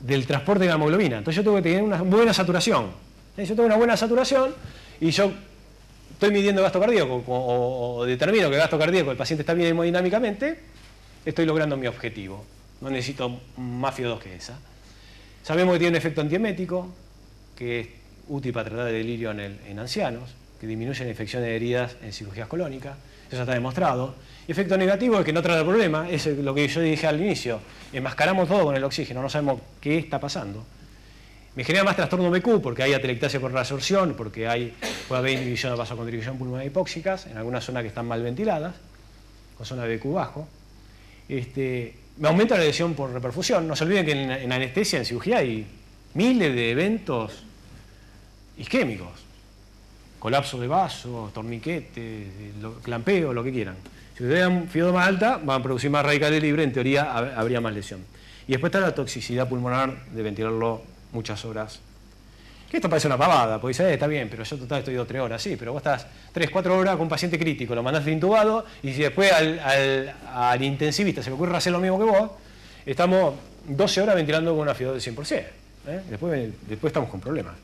Del transporte de la hemoglobina. Entonces yo tengo que tener una buena saturación. Yo tengo una buena saturación y yo estoy midiendo el gasto cardíaco o determino que el gasto cardíaco del paciente está bien hemodinámicamente, estoy logrando mi objetivo. No necesito más FiO2 que esa. Sabemos que tiene un efecto antiemético, que es útil para tratar de delirio en ancianos, que disminuye la infección de heridas en cirugías colónicas. Eso está demostrado. Y efecto negativo es que no trata el problema, es lo que yo dije al inicio. Enmascaramos todo con el oxígeno, no sabemos qué está pasando. Me genera más trastorno BQ porque hay atelectasia por reabsorción, porque puede haber inhibición de vasoconstricción pulmonar hipóxicas en algunas zonas que están mal ventiladas, con zona de BQ bajo. Me aumenta la lesión por reperfusión. No se olviden que en anestesia, en cirugía, hay miles de eventos isquémicos. Colapso de vasos, torniquetes, clampeo, lo que quieran. Si ustedes dan FiO2 más alta, van a producir más radicales libres, en teoría habría más lesión. Y después está la toxicidad pulmonar de ventilarlo muchas horas. Que esto parece una pavada, porque dice, está bien, pero yo total estoy 2 o 3 horas. Sí, pero vos estás 3 o 4 horas con un paciente crítico, lo mandás intubado, y si después al intensivista se le ocurre hacer lo mismo que vos, estamos 12 horas ventilando con una FiO2 del 100%. Después estamos con problemas.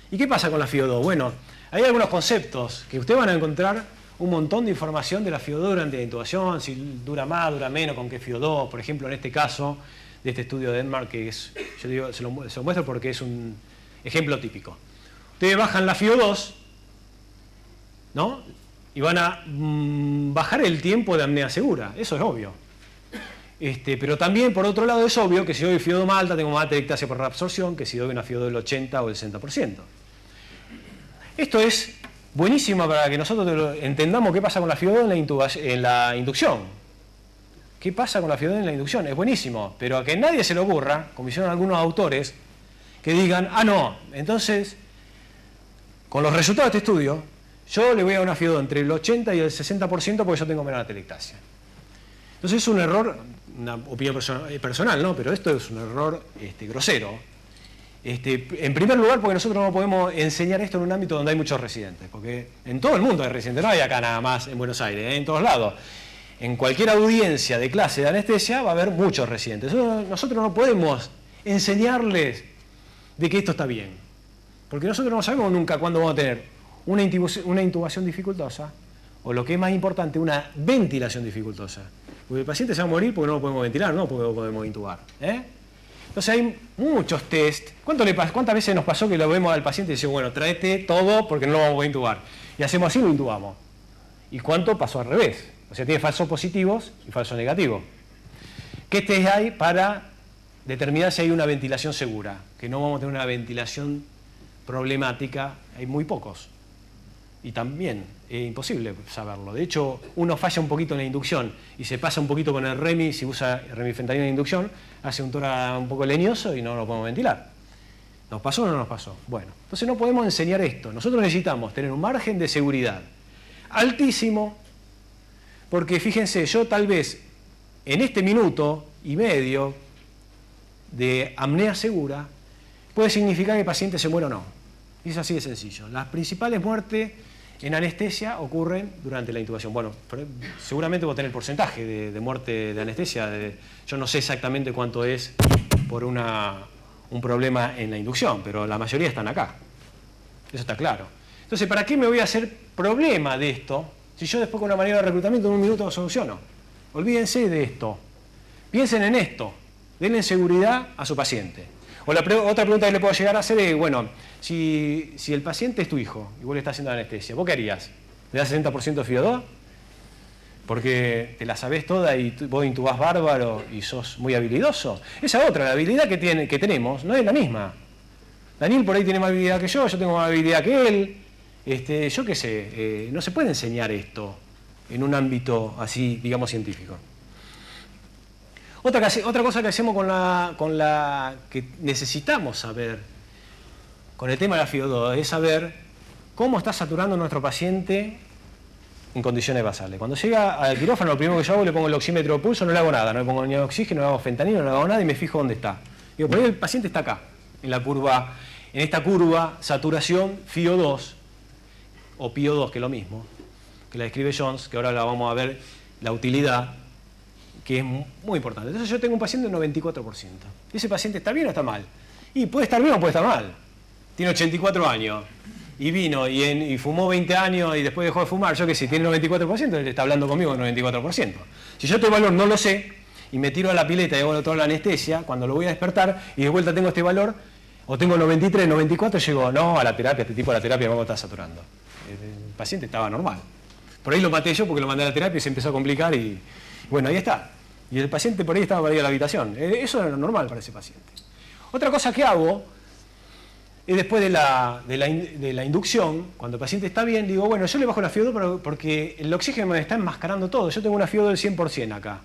¿Y qué pasa con la FiO2? Bueno, hay algunos conceptos que ustedes van a encontrar un montón de información de la FiO2 durante la intubación, si dura más, dura menos, con qué FiO2. Por ejemplo, en este caso de este estudio de Denmark, que es, yo digo, se lo muestro porque es un ejemplo típico. Ustedes bajan la FiO2, ¿no? Y van a bajar el tiempo de apnea segura, eso es obvio. Pero también, por otro lado, es obvio que si doy FIO2 más alta, tengo más atelectasia por reabsorción que si doy una FIO2 del 80 o del 60%. Esto es buenísimo para que nosotros entendamos qué pasa con la FIO2 en la inducción. ¿Qué pasa con la FIO2 en la inducción? Es buenísimo, pero a que nadie se le ocurra, como hicieron algunos autores, que digan, ah, no, entonces, con los resultados de este estudio, yo le voy a dar una FIO2 entre el 80 y el 60% porque yo tengo menor atelectasia. Entonces es un error, una opinión personal, ¿no? Pero esto es un error grosero. En primer lugar, porque nosotros no podemos enseñar esto en un ámbito donde hay muchos residentes, porque en todo el mundo hay residentes, no hay acá nada más en Buenos Aires, en todos lados. En cualquier audiencia de clase de anestesia va a haber muchos residentes. Nosotros no podemos enseñarles de que esto está bien, porque nosotros no sabemos nunca cuándo vamos a tener una intubación dificultosa, o lo que es más importante, una ventilación dificultosa. Porque el paciente se va a morir porque no lo podemos ventilar, no porque lo podemos intubar. Entonces hay muchos test. ¿Cuántas veces nos pasó que lo vemos al paciente y decimos, bueno, tráete todo porque no lo vamos a intubar? Y hacemos así y lo intubamos. ¿Y cuánto pasó al revés? O sea, tiene falsos positivos y falsos negativos. ¿Qué test hay para determinar si hay una ventilación segura? Que no vamos a tener una ventilación problemática, hay muy pocos. Y también es imposible saberlo. De hecho, uno falla un poquito en la inducción y se pasa un poquito con el REMI, si usa remifentanina en inducción, hace un tórax un poco leñoso y no lo podemos ventilar. ¿Nos pasó o no nos pasó? Bueno, entonces no podemos enseñar esto. Nosotros necesitamos tener un margen de seguridad altísimo, porque fíjense, yo tal vez en este minuto y medio de apnea segura puede significar que el paciente se muera o no. Y es así de sencillo. Las principales muertes en anestesia ocurren durante la intubación. Bueno, seguramente voy a tener porcentaje de muerte de anestesia. Yo no sé exactamente cuánto es por un problema en la inducción, pero la mayoría están acá. Eso está claro. Entonces, ¿para qué me voy a hacer problema de esto si yo después con una manera de reclutamiento en un minuto lo soluciono? Olvídense de esto. Piensen en esto. Denle seguridad a su paciente. O otra pregunta que le puedo llegar a hacer es, bueno, si el paciente es tu hijo y vos le estás haciendo la anestesia, ¿vos qué harías? ¿Le das 60% de FIO2? Porque te la sabés toda y vos intubás bárbaro y sos muy habilidoso. Esa otra, la habilidad que tenemos no es la misma. Daniel por ahí tiene más habilidad que yo tengo más habilidad que él. Yo qué sé, no se puede enseñar esto en un ámbito así, digamos, científico. Otra cosa que hacemos con la que necesitamos saber con el tema de la FIO2 es saber cómo está saturando nuestro paciente en condiciones basales. Cuando llega al quirófano, lo primero que yo hago, le pongo el oxímetro de pulso, no le hago nada, no le pongo ni oxígeno, no le hago fentanilo, no le hago nada y me fijo dónde está. Digo, por ahí el paciente está acá, en esta curva saturación FIO2 o PIO2, que es lo mismo, que la describe Jones, que ahora la vamos a ver la utilidad, que es muy importante. Entonces yo tengo un paciente de 94%. ¿Y ese paciente está bien o está mal? Y puede estar bien o puede estar mal. Tiene 84 años y vino y fumó 20 años y después dejó de fumar. Yo qué sé, tiene 94%, él está hablando conmigo del 94%. Si yo este valor no lo sé y me tiro a la pileta y hago toda la anestesia, cuando lo voy a despertar y de vuelta tengo este valor, o tengo 93, 94, llego, no, a la terapia, este tipo de la terapia vamos a estar saturando. El paciente estaba normal. Por ahí lo maté yo porque lo mandé a la terapia y se empezó a complicar y bueno, ahí está. Y el paciente por ahí estaba para ir a la habitación. Eso era normal para ese paciente. Otra cosa que hago es después de la inducción, cuando el paciente está bien, digo, bueno, yo le bajo la FIO2 porque el oxígeno me está enmascarando todo. Yo tengo una FIO2 del 100% acá.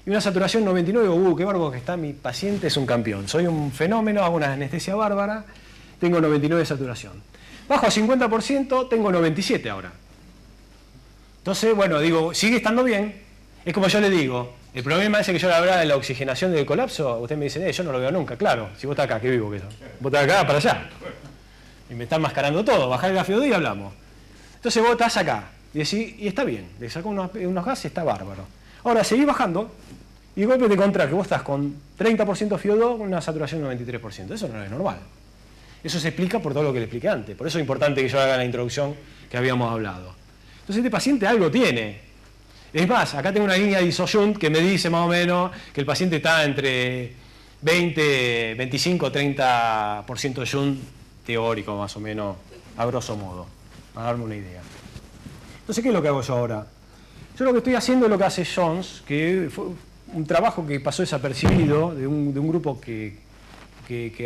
Y una saturación 99, digo, qué bárbaro que está, mi paciente es un campeón. Soy un fenómeno, hago una anestesia bárbara, tengo 99 de saturación. Bajo a 50%, tengo 97 ahora. Entonces, bueno, digo, sigue estando bien. Es como yo le digo, el problema es que yo le hablaba de la oxigenación del colapso, usted me dice, yo no lo veo nunca, claro, si vos estás acá, qué vivo que eso. Vos estás acá para allá. Y me están mascarando todo, bajar el FIO2 y hablamos. Entonces vos estás acá, y decís, y está bien, le sacó unos gases, está bárbaro. Ahora seguís bajando, y de golpe te encontrás que vos estás con 30% FIO2 con una saturación del 93%. Eso no es normal. Eso se explica por todo lo que le expliqué antes. Por eso es importante que yo haga la introducción que habíamos hablado. Entonces este paciente algo tiene. Es más, acá tengo una línea de isojunt que me dice más o menos que el paciente está entre 20, 25, 30% de junt teórico, más o menos, a grosso modo, para darme una idea. Entonces, ¿qué es lo que hago yo ahora? Yo lo que estoy haciendo es lo que hace Jones, que un trabajo que pasó desapercibido de un grupo que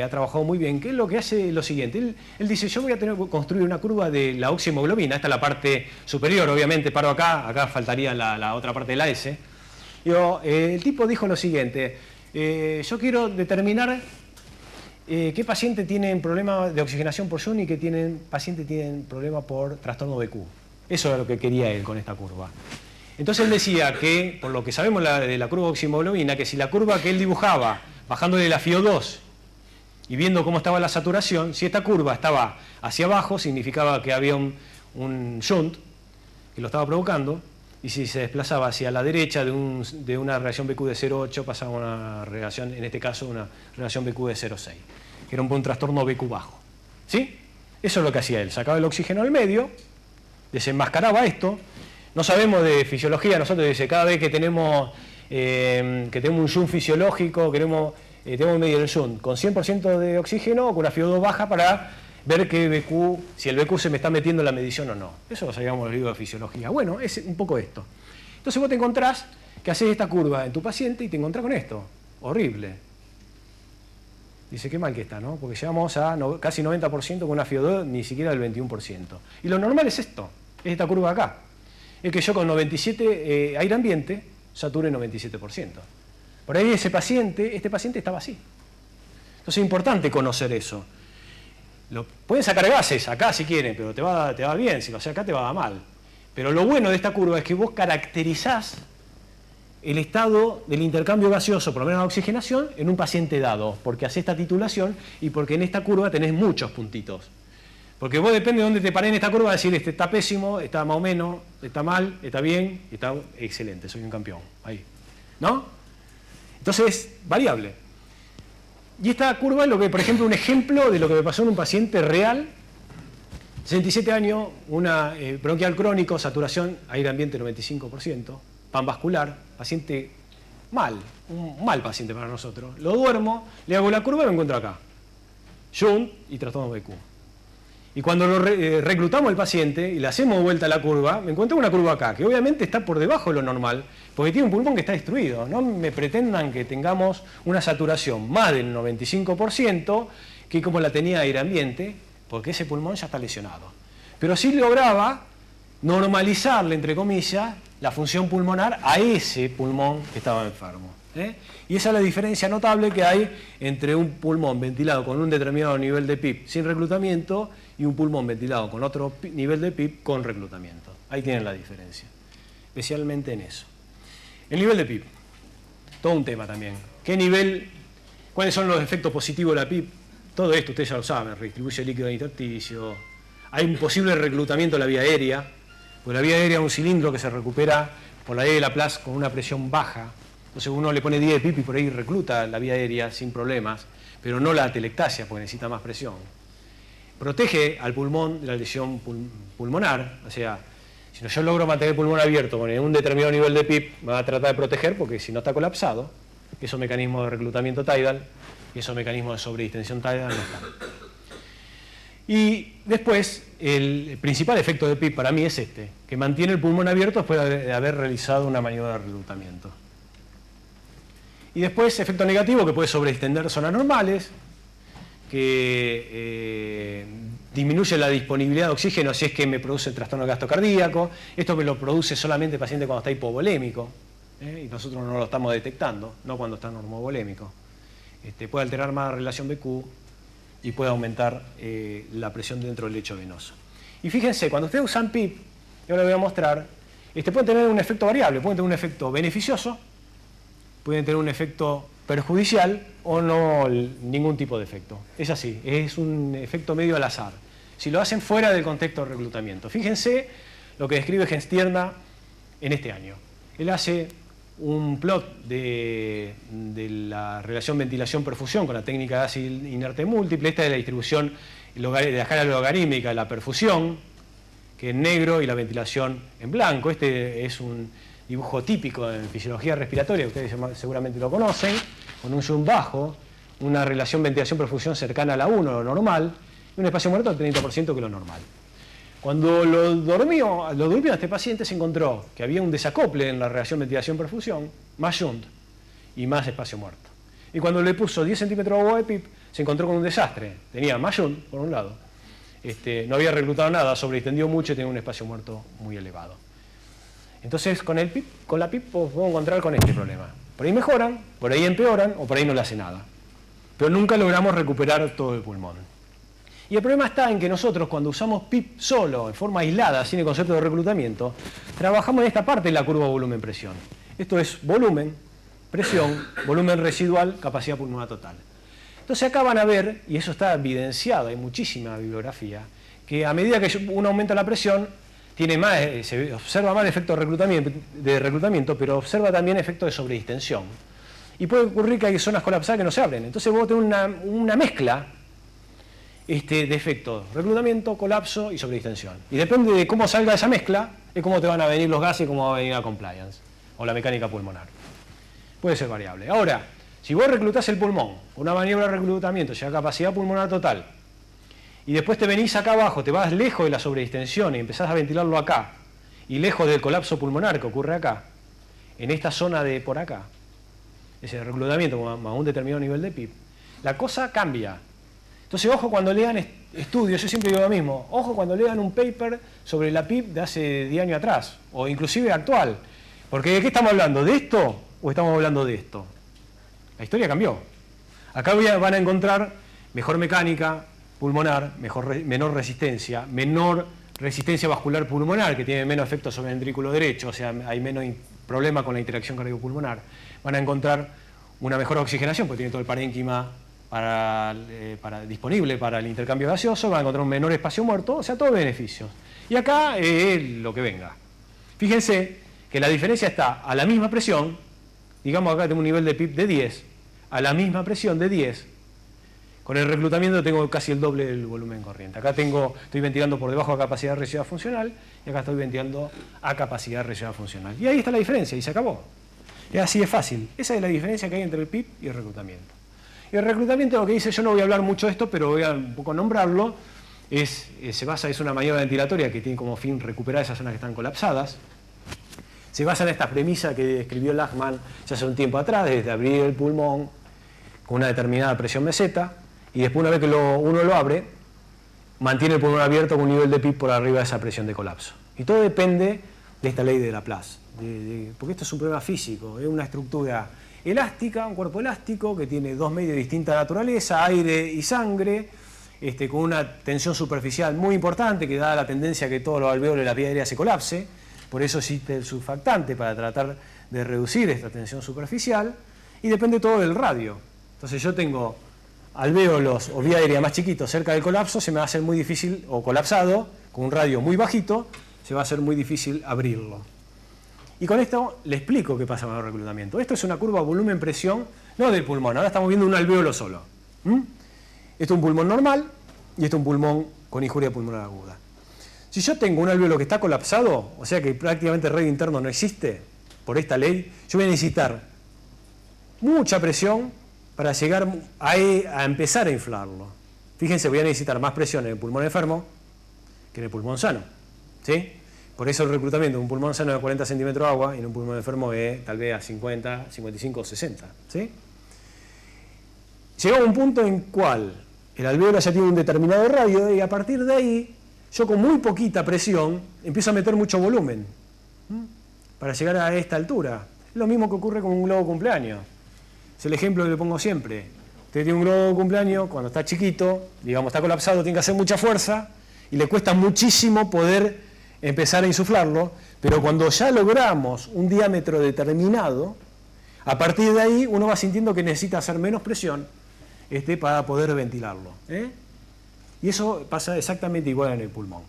ha trabajado muy bien, que es lo que hace lo siguiente. Él dice, yo voy a tener que construir una curva de la oxihemoglobina, esta es la parte superior, obviamente, paro acá faltaría la otra parte de la S. El tipo dijo lo siguiente, yo quiero determinar qué pacientes tienen problema de oxigenación por Jun y qué pacientes tienen problema por trastorno BQ. Eso era lo que quería él con esta curva. Entonces él decía que, por lo que sabemos de la curva de oxihemoglobina, que si la curva que él dibujaba, bajándole la FiO2 y viendo cómo estaba la saturación, si esta curva estaba hacia abajo, significaba que había un shunt que lo estaba provocando, y si se desplazaba hacia la derecha de una reacción BQ de 0,8 pasaba a una reacción, en este caso una reacción BQ de 0,6, que era un trastorno BQ bajo. ¿Sí? Eso es lo que hacía él, sacaba el oxígeno al medio, desenmascaraba esto. No sabemos de fisiología, nosotros dice, cada vez que tenemos un shunt fisiológico, tenemos que medir el shunt con 100% de oxígeno o con una FiO2 baja para ver si el BQ se me está metiendo en la medición o no. Eso lo sabíamos en los libros de fisiología. Bueno, es un poco esto. Entonces vos te encontrás que haces esta curva en tu paciente y te encontrás con esto. Horrible. Dice, qué mal que está, ¿no? Porque llegamos a casi 90% con una FiO2, ni siquiera el 21%. Y lo normal es esto, es esta curva acá. Es que yo con 97 aire ambiente sature 97%. Por ahí este paciente estaba así. Entonces es importante conocer eso. Pueden sacar gases acá si quieren, pero te va bien, si lo haces acá te va mal. Pero lo bueno de esta curva es que vos caracterizás el estado del intercambio gaseoso, por lo menos la oxigenación, en un paciente dado, porque haces esta titulación y porque en esta curva tenés muchos puntitos. Porque vos depende de dónde te paré en esta curva, decir, este está pésimo, está más o menos, está mal, está bien, está excelente, soy un campeón. Ahí. ¿No? Entonces es variable. Y esta curva es lo que, por ejemplo, un ejemplo de lo que me pasó en un paciente real, 67 años, una bronquial crónico, saturación, aire ambiente 95%, panvascular, paciente mal, un mal paciente para nosotros. Lo duermo, le hago la curva y me encuentro acá. Jun y trastorno BQ. Y cuando reclutamos al paciente y le hacemos vuelta a la curva, me encuentro una curva acá, que obviamente está por debajo de lo normal, porque tiene un pulmón que está destruido. No me pretendan que tengamos una saturación más del 95%, que como la tenía aire ambiente, porque ese pulmón ya está lesionado. Pero sí lograba normalizarle, entre comillas, la función pulmonar a ese pulmón que estaba enfermo. Y esa es la diferencia notable que hay entre un pulmón ventilado con un determinado nivel de PIB sin reclutamiento y un pulmón ventilado con otro nivel de PIB con reclutamiento. Ahí tienen la diferencia, especialmente en eso. El nivel de PIB, todo un tema también. ¿Qué nivel, cuáles son los efectos positivos de la PIB? Todo esto ustedes ya lo saben, redistribuye el líquido de intersticio, hay un posible reclutamiento de la vía aérea, porque la vía aérea es un cilindro que se recupera por la E de Laplace con una presión baja. Entonces uno le pone 10 de PIB y por ahí recluta la vía aérea sin problemas, pero no la atelectasia porque necesita más presión. Protege al pulmón de la lesión pulmonar, o sea, si yo logro mantener el pulmón abierto con un determinado nivel de PIB, me va a tratar de proteger porque si no está colapsado, esos mecanismos de reclutamiento tidal y esos mecanismos de sobredistensión tidal no están. Y después, el principal efecto de PIB para mí es este, que mantiene el pulmón abierto después de haber realizado una maniobra de reclutamiento. Y después, efecto negativo, que puede sobreextender zonas normales, que disminuye la disponibilidad de oxígeno si es que me produce el trastorno gastocardíaco. Esto me lo produce solamente el paciente cuando está hipovolémico, y nosotros no lo estamos detectando, no cuando está normovolémico. Puede alterar más la relación BQ y puede aumentar la presión dentro del lecho venoso. Y fíjense, cuando ustedes usan PIB, yo les voy a mostrar, pueden tener un efecto variable, pueden tener un efecto beneficioso, pueden tener un efecto perjudicial o no ningún tipo de efecto. Es así, es un efecto medio al azar. Si lo hacen fuera del contexto de reclutamiento. Fíjense lo que describe Genstierna en este año. Él hace un plot de la relación ventilación-perfusión con la técnica de ácido inerte múltiple. Esta es la distribución de la escala logarítmica de la perfusión, que en negro, y la ventilación en blanco. Este es un dibujo típico en fisiología respiratoria, ustedes seguramente lo conocen, con un zoom bajo, una relación ventilación-perfusión cercana a la 1, lo normal, y un espacio muerto del 30% que es lo normal. Cuando lo durmió a este paciente se encontró que había un desacople en la relación ventilación-perfusión, más shunt. y más espacio muerto. Y cuando le puso 10 centímetros de agua de PIP, se encontró con un desastre. Tenía más shunt, por un lado. No había reclutado nada, sobreextendió mucho y tenía un espacio muerto muy elevado. Entonces, con la PIP podemos encontrar con este problema. Por ahí mejoran, por ahí empeoran o por ahí no le hace nada. Pero nunca logramos recuperar todo el pulmón. Y el problema está en que nosotros, cuando usamos PIP solo, en forma aislada, sin el concepto de reclutamiento, trabajamos en esta parte de la curva volumen-presión. Esto es volumen, presión, volumen residual, capacidad pulmonar total. Entonces acá van a ver, y eso está evidenciado, hay muchísima bibliografía, que a medida que uno aumenta la presión, tiene más, se observa más el efecto de reclutamiento, pero observa también efecto de sobredistensión. Y puede ocurrir que hay zonas colapsadas que no se abren. Entonces vos tenés una mezcla de efectos, reclutamiento, colapso y sobredistensión. Y depende de cómo salga esa mezcla, es cómo te van a venir los gases y cómo va a venir la compliance, o la mecánica pulmonar. Puede ser variable. Ahora, si vos reclutás el pulmón con una maniobra de reclutamiento, llega a capacidad pulmonar total, y después te venís acá abajo, te vas lejos de la sobredistensión y empezás a ventilarlo acá, y lejos del colapso pulmonar que ocurre acá, en esta zona de por acá, ese reclutamiento más un determinado nivel de PIP, la cosa cambia. Entonces, ojo cuando lean estudios, yo siempre digo lo mismo, ojo cuando lean un paper sobre la PIP de hace 10 años atrás, o inclusive actual, porque ¿de qué estamos hablando? ¿De esto o estamos hablando de esto? La historia cambió. Acá van a encontrar mejor mecánica pulmonar, menor resistencia vascular pulmonar, que tiene menos efecto sobre el ventrículo derecho, o sea, hay menos problema con la interacción cardiopulmonar. Van a encontrar una mejor oxigenación, porque tiene todo el parénquima disponible para el intercambio gaseoso, van a encontrar un menor espacio muerto, o sea, todos beneficios. Y acá lo que venga. Fíjense que la diferencia está a la misma presión, digamos acá tengo un nivel de PIP de 10, a la misma presión de 10, con el reclutamiento tengo casi el doble del volumen corriente. Acá estoy ventilando por debajo de capacidad de residual funcional y acá estoy ventilando a capacidad de residual funcional. Y ahí está la diferencia y se acabó. Es así de fácil. Esa es la diferencia que hay entre el PIP y el reclutamiento. Y el reclutamiento, lo que dice, yo no voy a hablar mucho de esto, pero voy a un poco nombrarlo, es una maniobra ventilatoria que tiene como fin recuperar esas zonas que están colapsadas. Se basa en esta premisa que escribió Lachman ya hace un tiempo atrás, desde abrir el pulmón con una determinada presión meseta, y después una vez que uno lo abre, mantiene el pulmón abierto con un nivel de PIP por arriba de esa presión de colapso. Y todo depende de esta ley de Laplace, porque esto es un problema físico, es una estructura elástica, un cuerpo elástico que tiene dos medios de distinta naturaleza, aire y sangre, con una tensión superficial muy importante que da la tendencia a que todos los alvéolos de la vía aérea se colapse. Por eso existe el surfactante para tratar de reducir esta tensión superficial, y depende todo del radio. Entonces yo tengo alvéolos o vía aérea más chiquitos cerca del colapso, se me va a hacer muy difícil, o colapsado, con un radio muy bajito, se va a hacer muy difícil abrirlo. Y con esto le explico qué pasa con el reclutamiento. Esto es una curva volumen-presión, no del pulmón, ahora estamos viendo un alvéolo solo. Esto es un pulmón normal y esto es un pulmón con injuria pulmonar aguda. Si yo tengo un alvéolo que está colapsado, o sea que prácticamente el radio interno no existe, por esta ley, yo voy a necesitar mucha presión para llegar a empezar a inflarlo. Fíjense, voy a necesitar más presión en el pulmón enfermo que en el pulmón sano. ¿Sí? Por eso el reclutamiento de un pulmón sano de 40 centímetros de agua y en un pulmón enfermo es tal vez a 50, 55 o 60. ¿Sí? Llega un punto en cual el alvéolo ya tiene un determinado radio y a partir de ahí yo con muy poquita presión empiezo a meter mucho volumen para llegar a esta altura. Es lo mismo que ocurre con un globo de cumpleaños. Es el ejemplo que le pongo siempre. Usted tiene un globo de cumpleaños, cuando está chiquito, digamos, está colapsado, tiene que hacer mucha fuerza y le cuesta muchísimo poder empezar a insuflarlo, pero cuando ya logramos un diámetro determinado, a partir de ahí uno va sintiendo que necesita hacer menos presión para poder ventilarlo. Y eso pasa exactamente igual en el pulmón.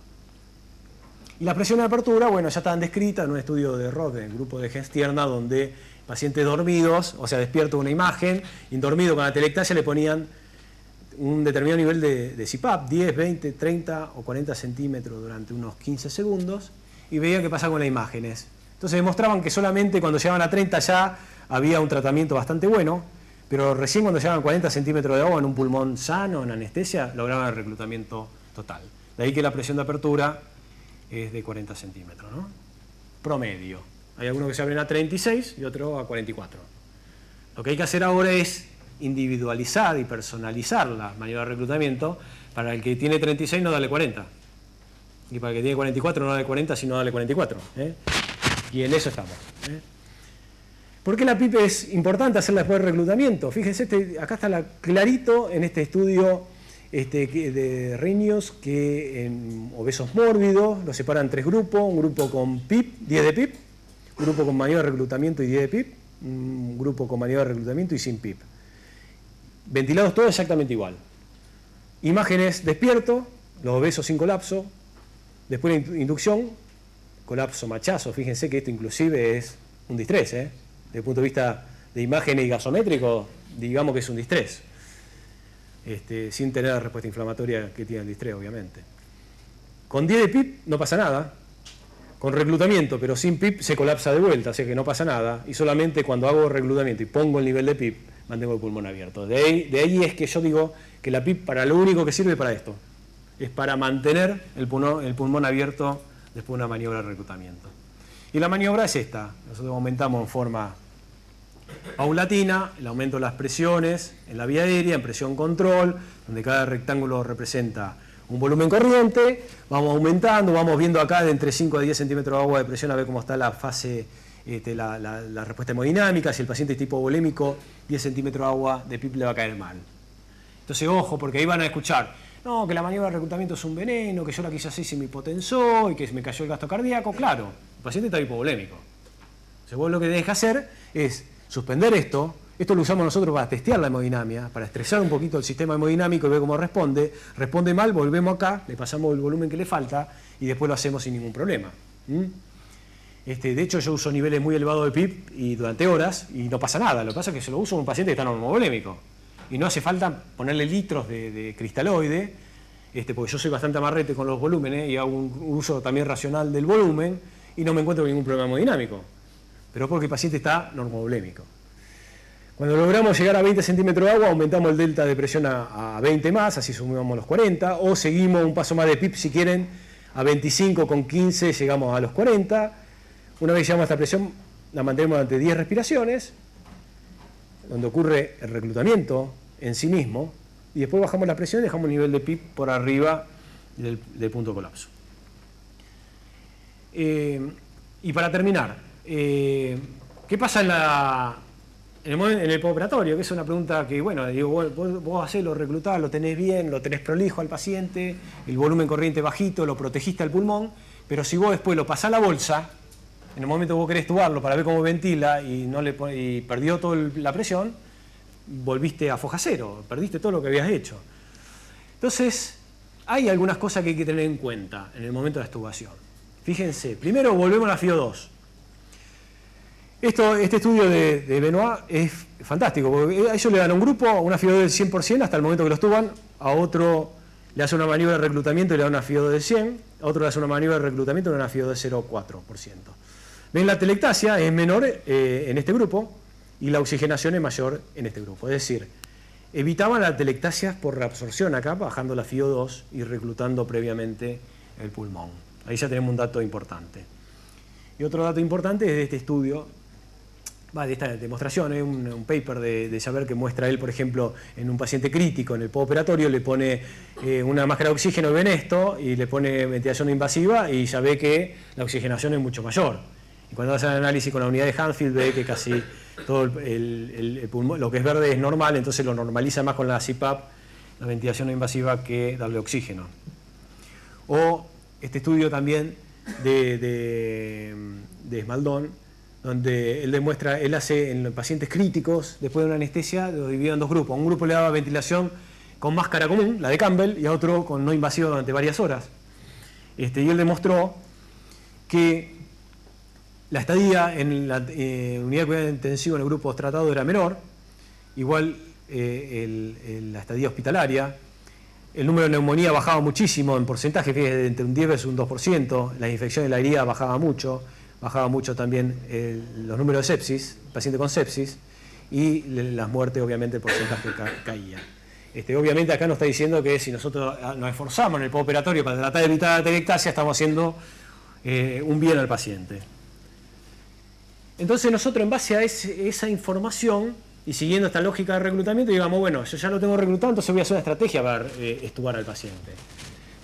Y las presiones de apertura, bueno, ya estaban descritas en un estudio de Roth, en el grupo de Gestierna, donde pacientes dormidos, o sea, despierto una imagen, y dormido con la atelectasia le ponían un determinado nivel de CPAP, 10, 20, 30 o 40 centímetros durante unos 15 segundos, y veían qué pasa con las imágenes. Entonces demostraban que solamente cuando llegaban a 30 ya había un tratamiento bastante bueno, pero recién cuando llegaban a 40 centímetros de agua en un pulmón sano, en anestesia, lograban el reclutamiento total. De ahí que la presión de apertura es de 40 centímetros, ¿no? Promedio. Hay algunos que se abren a 36 y otros a 44. Lo que hay que hacer ahora es individualizar y personalizar la maniobra de reclutamiento. Para el que tiene 36 no darle 40. Y para el que tiene 44 no darle 40, sino darle 44. Y en eso estamos. ¿Por qué la PIP es importante hacerla después del reclutamiento? Fíjense, acá está clarito en este estudio de Reinius, que en obesos mórbidos los separan 3 grupos: un grupo con PIP, 10 de PIP, un grupo con maniobra de reclutamiento y 10 de PIP, un grupo con maniobra de reclutamiento y sin PIP. Ventilados todos exactamente igual. Imágenes despierto, los obesos sin colapso, después la inducción, colapso machazo. Fíjense que esto inclusive es un distrés, desde el punto de vista de imágenes y gasométrico, digamos que es un distrés. Sin tener la respuesta inflamatoria que tiene el distrés, obviamente. Con 10 de PIP no pasa nada. Con reclutamiento, pero sin PIP, se colapsa de vuelta, o sea que no pasa nada. Y solamente cuando hago reclutamiento y pongo el nivel de PIP, mantengo el pulmón abierto. De ahí es que yo digo que la PIP para lo único que sirve para esto. Es para mantener el pulmón abierto después de una maniobra de reclutamiento. Y la maniobra es esta. Nosotros aumentamos en forma paulatina el aumento de las presiones en la vía aérea, en presión control, donde cada rectángulo representa un volumen corriente. Vamos aumentando, vamos viendo acá de entre 5 a 10 centímetros de agua de presión a ver cómo está la fase, la respuesta hemodinámica. Si el paciente es tipo volémico, 10 centímetros de agua de PIP le va a caer mal. Entonces, ojo, porque ahí van a escuchar, no, que la maniobra de reclutamiento es un veneno, que yo la quise hacer y se me hipotensó y que me cayó el gasto cardíaco. Claro, el paciente está hipovolémico. Entonces, vos lo que tenés que hacer es suspender esto. Esto lo usamos nosotros para testear la hemodinamia, para estresar un poquito el sistema hemodinámico y ver cómo responde. Responde mal, volvemos acá, le pasamos el volumen que le falta y después lo hacemos sin ningún problema. De hecho, yo uso niveles muy elevados de PIP y durante horas y no pasa nada. Lo que pasa es que se lo uso a un paciente que está normovolémico. Y no hace falta ponerle litros de cristaloide, porque yo soy bastante amarrete con los volúmenes y hago un uso también racional del volumen y no me encuentro con ningún problema hemodinámico. Pero porque el paciente está normovolémico. Cuando logramos llegar a 20 centímetros de agua, aumentamos el delta de presión a 20 más, así sumamos los 40, o seguimos un paso más de PIP si quieren, a 25 con 15 llegamos a los 40. Una vez llegamos a esta presión, la mantenemos durante 10 respiraciones, donde ocurre el reclutamiento en sí mismo, y después bajamos la presión y dejamos un nivel de PIP por arriba del punto de colapso. Y para terminar, ¿qué pasa en el postoperatorio? Que es una pregunta que, bueno, digo, vos hacés, lo reclutás, lo tenés bien, lo tenés prolijo al paciente, el volumen corriente bajito, lo protegiste al pulmón, pero si vos después lo pasás a la bolsa, en el momento que vos querés tubarlo para ver cómo ventila y perdió toda la presión, volviste a foja cero, perdiste todo lo que habías hecho. Entonces, hay algunas cosas que hay que tener en cuenta en el momento de la extubación. Fíjense, primero volvemos a la FIO2. Este estudio de Benoit es fantástico, porque a ellos le dan a un grupo una FIO2 del 100% hasta el momento que lo estuban, a otro le hace una maniobra de reclutamiento y le da una FIO2 del 100%, a otro le hace una maniobra de reclutamiento y le da una FIO2 del 0,4%. Ven, la telectasia es menor en este grupo y la oxigenación es mayor en este grupo. Es decir, evitaban la telectasia por reabsorción acá, bajando la FIO2 y reclutando previamente el pulmón. Ahí ya tenemos un dato importante. Y otro dato importante es de este estudio, de esta demostración, es un paper de Saber que muestra él, por ejemplo, en un paciente crítico en el postoperatorio, le pone una máscara de oxígeno ven esto y le pone ventilación invasiva y ya ve que la oxigenación es mucho mayor. Y cuando hace el análisis con la unidad de Hanfield ve que casi todo el pulmón, lo que es verde es normal, entonces lo normaliza más con la CPAP, la ventilación invasiva, que darle oxígeno. O este estudio también de Esmaldón, donde él hace en los pacientes críticos, después de una anestesia, lo dividió en dos grupos. A un grupo le daba ventilación con máscara común, la de Campbell, y a otro con no invasiva durante varias horas. Y él demostró que la estadía en la unidad de cuidado intensivo en el grupo tratado era menor, igual la estadía hospitalaria. El número de neumonía bajaba muchísimo en porcentaje, fíjate, entre un 10 versus un 2%, las infecciones de la herida bajaba mucho también los números de sepsis, pacientes con sepsis, y las muertes, obviamente, el porcentaje caía. Obviamente acá nos está diciendo que si nosotros nos esforzamos en el postoperatorio para tratar de evitar la telectasia, estamos haciendo un bien al paciente. Entonces nosotros, en base a esa información, y siguiendo esta lógica de reclutamiento, digamos, bueno, yo ya lo tengo reclutado, entonces voy a hacer una estrategia para extubar al paciente.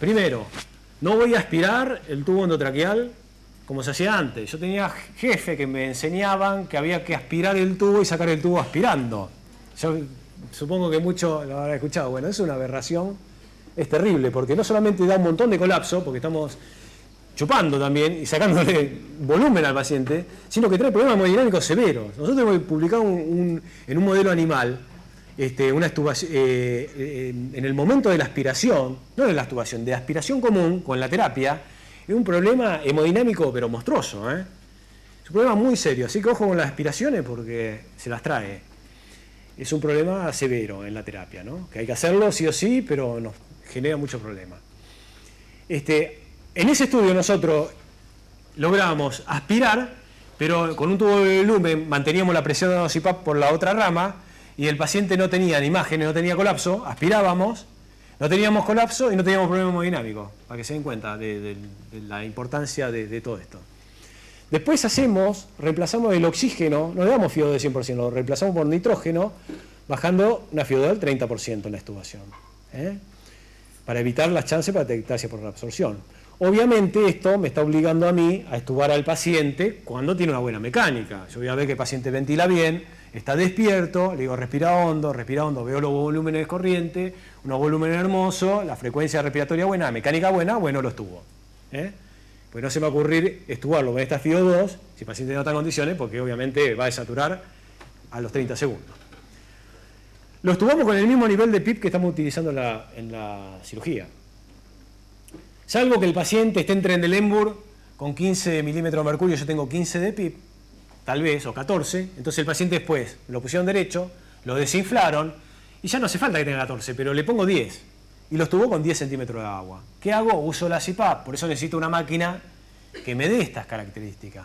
Primero, no voy a aspirar el tubo endotraqueal como se hacía antes. Yo tenía jefes que me enseñaban que había que aspirar el tubo y sacar el tubo aspirando. Yo supongo que muchos lo habrán escuchado. Bueno, es una aberración, es terrible, porque no solamente da un montón de colapso, porque estamos chupando también y sacándole volumen al paciente, sino que trae problemas hemodinámicos severos. Nosotros hemos publicado en un modelo animal una extubación, en el momento de la aspiración, no de la extubación, de aspiración común con la terapia, es un problema hemodinámico pero monstruoso. Es un problema muy serio, así que ojo con las aspiraciones porque se las trae. Es un problema severo en la terapia, ¿no? Que hay que hacerlo sí o sí, pero nos genera mucho problema. En ese estudio nosotros logramos aspirar, pero con un tubo de volumen manteníamos la presión de la CPAP por la otra rama y el paciente no tenía ni imágenes, no tenía colapso, aspirábamos, no teníamos colapso y no teníamos problema hemodinámico, para que se den cuenta de la importancia de todo esto. Después reemplazamos el oxígeno, no le damos FiO2 del 100%, lo reemplazamos por nitrógeno, bajando una FiO2 del 30% en la extubación, para evitar las chances para detectarse por reabsorción. Obviamente esto me está obligando a mí a extubar al paciente cuando tiene una buena mecánica. Yo voy a ver que el paciente ventila bien, está despierto, le digo respira hondo, veo los volúmenes corrientes, unos volúmenes hermosos, la frecuencia respiratoria buena, la mecánica buena, bueno, lo extubo. Pues no se me va a ocurrir extubarlo con esta FiO2 si el paciente no está en condiciones, porque obviamente va a desaturar a los 30 segundos. Lo extubamos con el mismo nivel de PIP que estamos utilizando en la cirugía. Salvo que el paciente esté en Trendelenburg con 15 milímetros de mercurio, yo tengo 15 de PIP, tal vez, o 14, entonces el paciente después lo pusieron derecho, lo desinflaron, y ya no hace falta que tenga 14, pero le pongo 10, y lo estuvo con 10 centímetros de agua. ¿Qué hago? Uso la CPAP, por eso necesito una máquina que me dé estas características.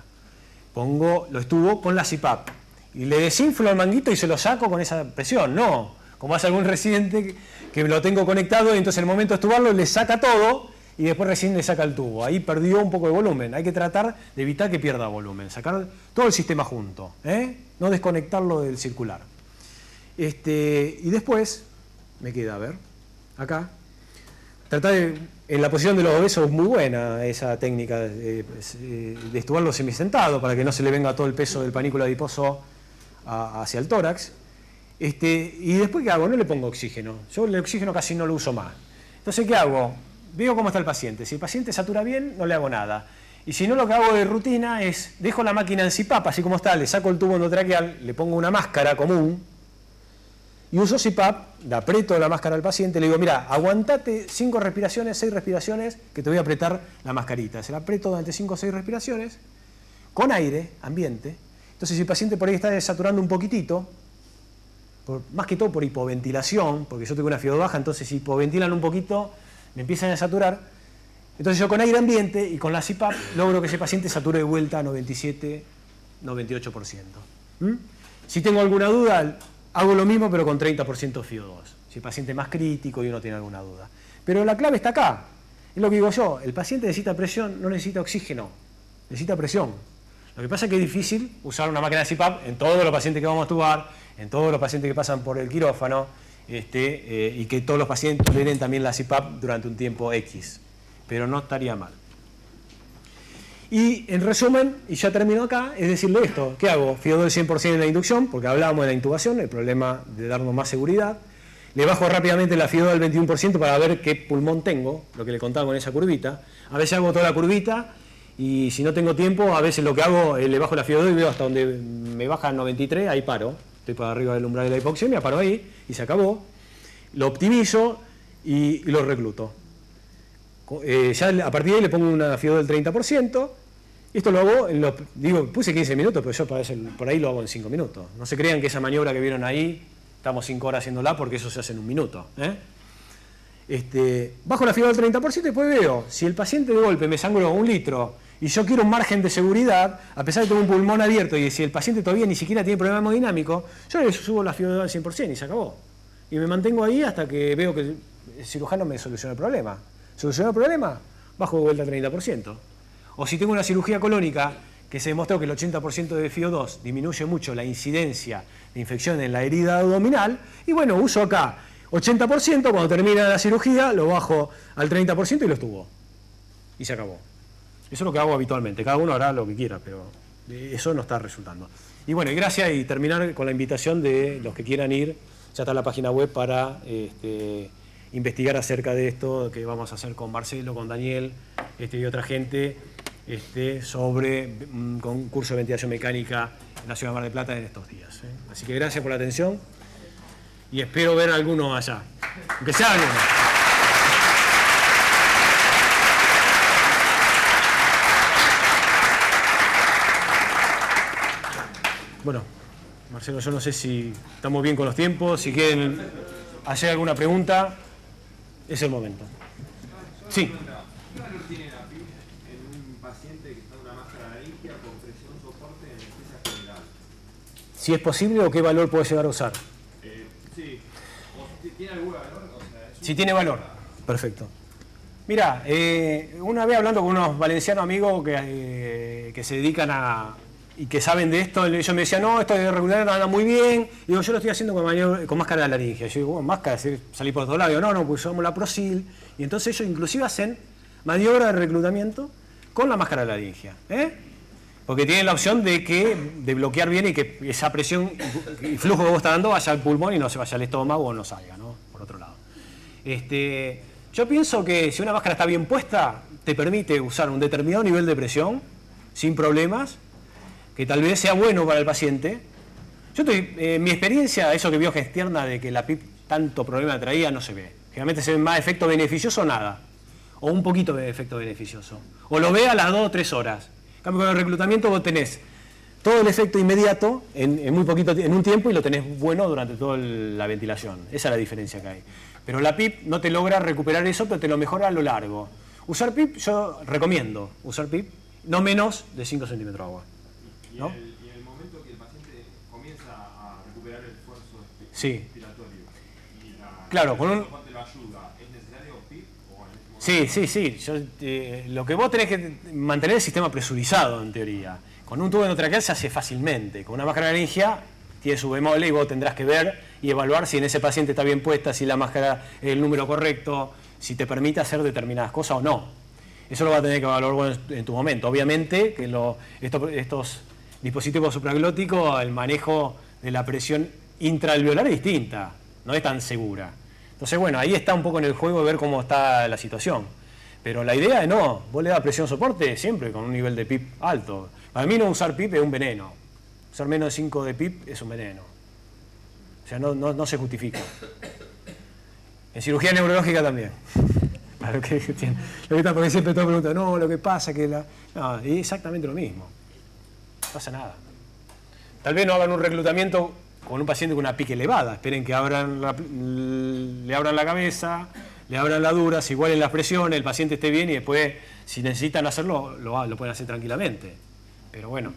Lo estuvo con la CPAP, y le desinflo el manguito y se lo saco con esa presión. No, como hace algún residente que lo tengo conectado, y entonces en el momento de estubarlo le saca todo, y después recién le saca el tubo. Ahí perdió un poco de volumen. Hay que tratar de evitar que pierda volumen. Sacar todo el sistema junto. No desconectarlo del circular. Y después, me queda, a ver, acá. En la posición de los obesos es muy buena esa técnica de estubarlo semisentado para que no se le venga todo el peso del panículo adiposo hacia el tórax. Y después, ¿qué hago? No le pongo oxígeno. Yo el oxígeno casi no lo uso más. Entonces, ¿qué hago? Veo cómo está el paciente. Si el paciente satura bien, no le hago nada. Y si no, lo que hago de rutina es, dejo la máquina en CPAP, así como está, le saco el tubo endotraqueal, le pongo una máscara común, y uso CPAP, le aprieto la máscara al paciente, le digo, mira, aguantate 5 respiraciones, 6 respiraciones, que te voy a apretar la mascarita. Se la aprieto durante 5 o 6 respiraciones, con aire, ambiente. Entonces, si el paciente por ahí está desaturando un poquitito, más que todo por hipoventilación, porque yo tengo una FiO2 baja, entonces si hipoventilan un poquito, me empiezan a saturar, entonces yo con aire ambiente y con la CPAP logro que ese paciente sature de vuelta a 97, 98%. Si tengo alguna duda, hago lo mismo pero con 30% FiO2. Si el paciente es más crítico y uno tiene alguna duda. Pero la clave está acá. Es lo que digo yo, el paciente necesita presión, no necesita oxígeno, necesita presión. Lo que pasa es que es difícil usar una máquina de CPAP en todos los pacientes que vamos a extubar, en todos los pacientes que pasan por el quirófano, y que todos los pacientes toleren también la CPAP durante un tiempo X, pero no estaría mal. Y en resumen, y ya termino acá, es decirle esto, ¿qué hago? FiO2 del 100% en la inducción, porque hablábamos de la intubación, el problema de darnos más seguridad. Le bajo rápidamente la FiO2 al 21% para ver qué pulmón tengo, lo que le contaba con esa curvita. A veces hago toda la curvita, y si no tengo tiempo, a veces lo que hago es le bajo la FiO2 y veo hasta donde me baja el 93, ahí paro. Estoy para arriba del umbral de la hipoxemia, paro ahí y se acabó. Lo optimizo y lo recluto. Ya a partir de ahí le pongo una FiO2 del 30%. Esto lo hago, puse 15 minutos, pero yo por ahí lo hago en 5 minutos. No se crean que esa maniobra que vieron ahí, estamos 5 horas haciéndola porque eso se hace en 1 minuto. Bajo la FiO2 del 30% y después veo, si el paciente de golpe me sangró 1 litro y yo quiero un margen de seguridad, a pesar de tener un pulmón abierto y si el paciente todavía ni siquiera tiene problema hemodinámico, yo le subo la FiO2 al 100% y se acabó. Y me mantengo ahí hasta que veo que el cirujano me soluciona el problema. ¿Soluciona el problema? Bajo de vuelta al 30%. O si tengo una cirugía colónica que se demostró que el 80% de FiO2 disminuye mucho la incidencia de infección en la herida abdominal, y bueno, uso acá 80%, cuando termina la cirugía lo bajo al 30% y lo estuvo. Y se acabó. Eso es lo que hago habitualmente, cada uno hará lo que quiera, pero eso no está resultando. Y bueno, y gracias, y terminar con la invitación de los que quieran ir, ya está la página web para investigar acerca de esto que vamos a hacer con Marcelo, con Daniel y otra gente, sobre un concurso de ventilación mecánica en la ciudad de Mar del Plata en estos días. Así que gracias por la atención y espero ver a alguno allá, aunque sea alguno. Bueno, Marcelo, yo no sé si estamos bien con los tiempos, si quieren hacer alguna pregunta, es el momento. Sí. ¿Qué valor tiene la PIP en un paciente que está en una máscara laringia con presión soporte en anestesia general? Si es posible o qué valor puede llegar a usar. Sí. ¿O si tiene algún valor? O sea, si tiene valor. Perfecto. Mira, una vez hablando con unos valencianos amigos que se dedican y que saben de esto, ellos me decían, no, esto de regular anda muy bien. Y digo, yo lo estoy haciendo con máscara de laringe. Yo digo, bueno, máscara, salí por todos lados. Digo, no, pues usamos la Prosil. Y entonces ellos inclusive hacen maniobra de reclutamiento con la máscara de laringe. Porque tienen la opción de bloquear bien y que esa presión y flujo que vos estás dando vaya al pulmón y no se vaya al estómago o no salga, ¿no? Por otro lado. Yo pienso que si una máscara está bien puesta, te permite usar un determinado nivel de presión sin problemas, que tal vez sea bueno para el paciente. Yo mi experiencia, eso que vio externa de que la PIP tanto problema traía, no se ve. Generalmente se ve más efecto beneficioso o nada. O un poquito de efecto beneficioso. O lo ve a las 2 o 3 horas. En cambio, con el reclutamiento vos tenés todo el efecto inmediato en muy poquito, en un tiempo, y lo tenés bueno durante toda la ventilación. Esa es la diferencia que hay. Pero la PIP no te logra recuperar eso, pero te lo mejora a lo largo. Usar PIP, yo recomiendo usar PIP no menos de 5 centímetros de agua. ¿No? Y en el momento que el paciente comienza a recuperar el esfuerzo respiratorio y claro, con un... lo ayuda, ¿es necesario PIP o en este momento? Sí. Lo que vos tenés que mantener el sistema presurizado, en teoría. Con un tubo endotraqueal se hace fácilmente. Con una máscara laringia tiene su bemoles y vos tendrás que ver y evaluar si en ese paciente está bien puesta, si la máscara es el número correcto, si te permite hacer determinadas cosas o no. Eso lo vas a tener que evaluar vos en tu momento. Obviamente que estos dispositivos supraglóticos, el manejo de la presión intraalveolar es distinta, no es tan segura. Entonces, bueno, ahí está un poco en el juego de ver cómo está la situación. Pero la idea es no, vos le das presión soporte siempre con un nivel de PIP alto. Para mí no usar PIP es un veneno. Usar menos de 5 de PIP es un veneno. O sea, no se justifica. En cirugía neurológica también. Claro que tiene. Porque siempre todo pregunta, no, lo que pasa que la... No, es exactamente lo mismo. No pasa nada. Tal vez no hagan un reclutamiento con un paciente con una PIC elevada. Esperen que le abran la cabeza, le abran la dura, se igualen las presiones, el paciente esté bien y después, si necesitan hacerlo, lo pueden hacer tranquilamente. Pero bueno.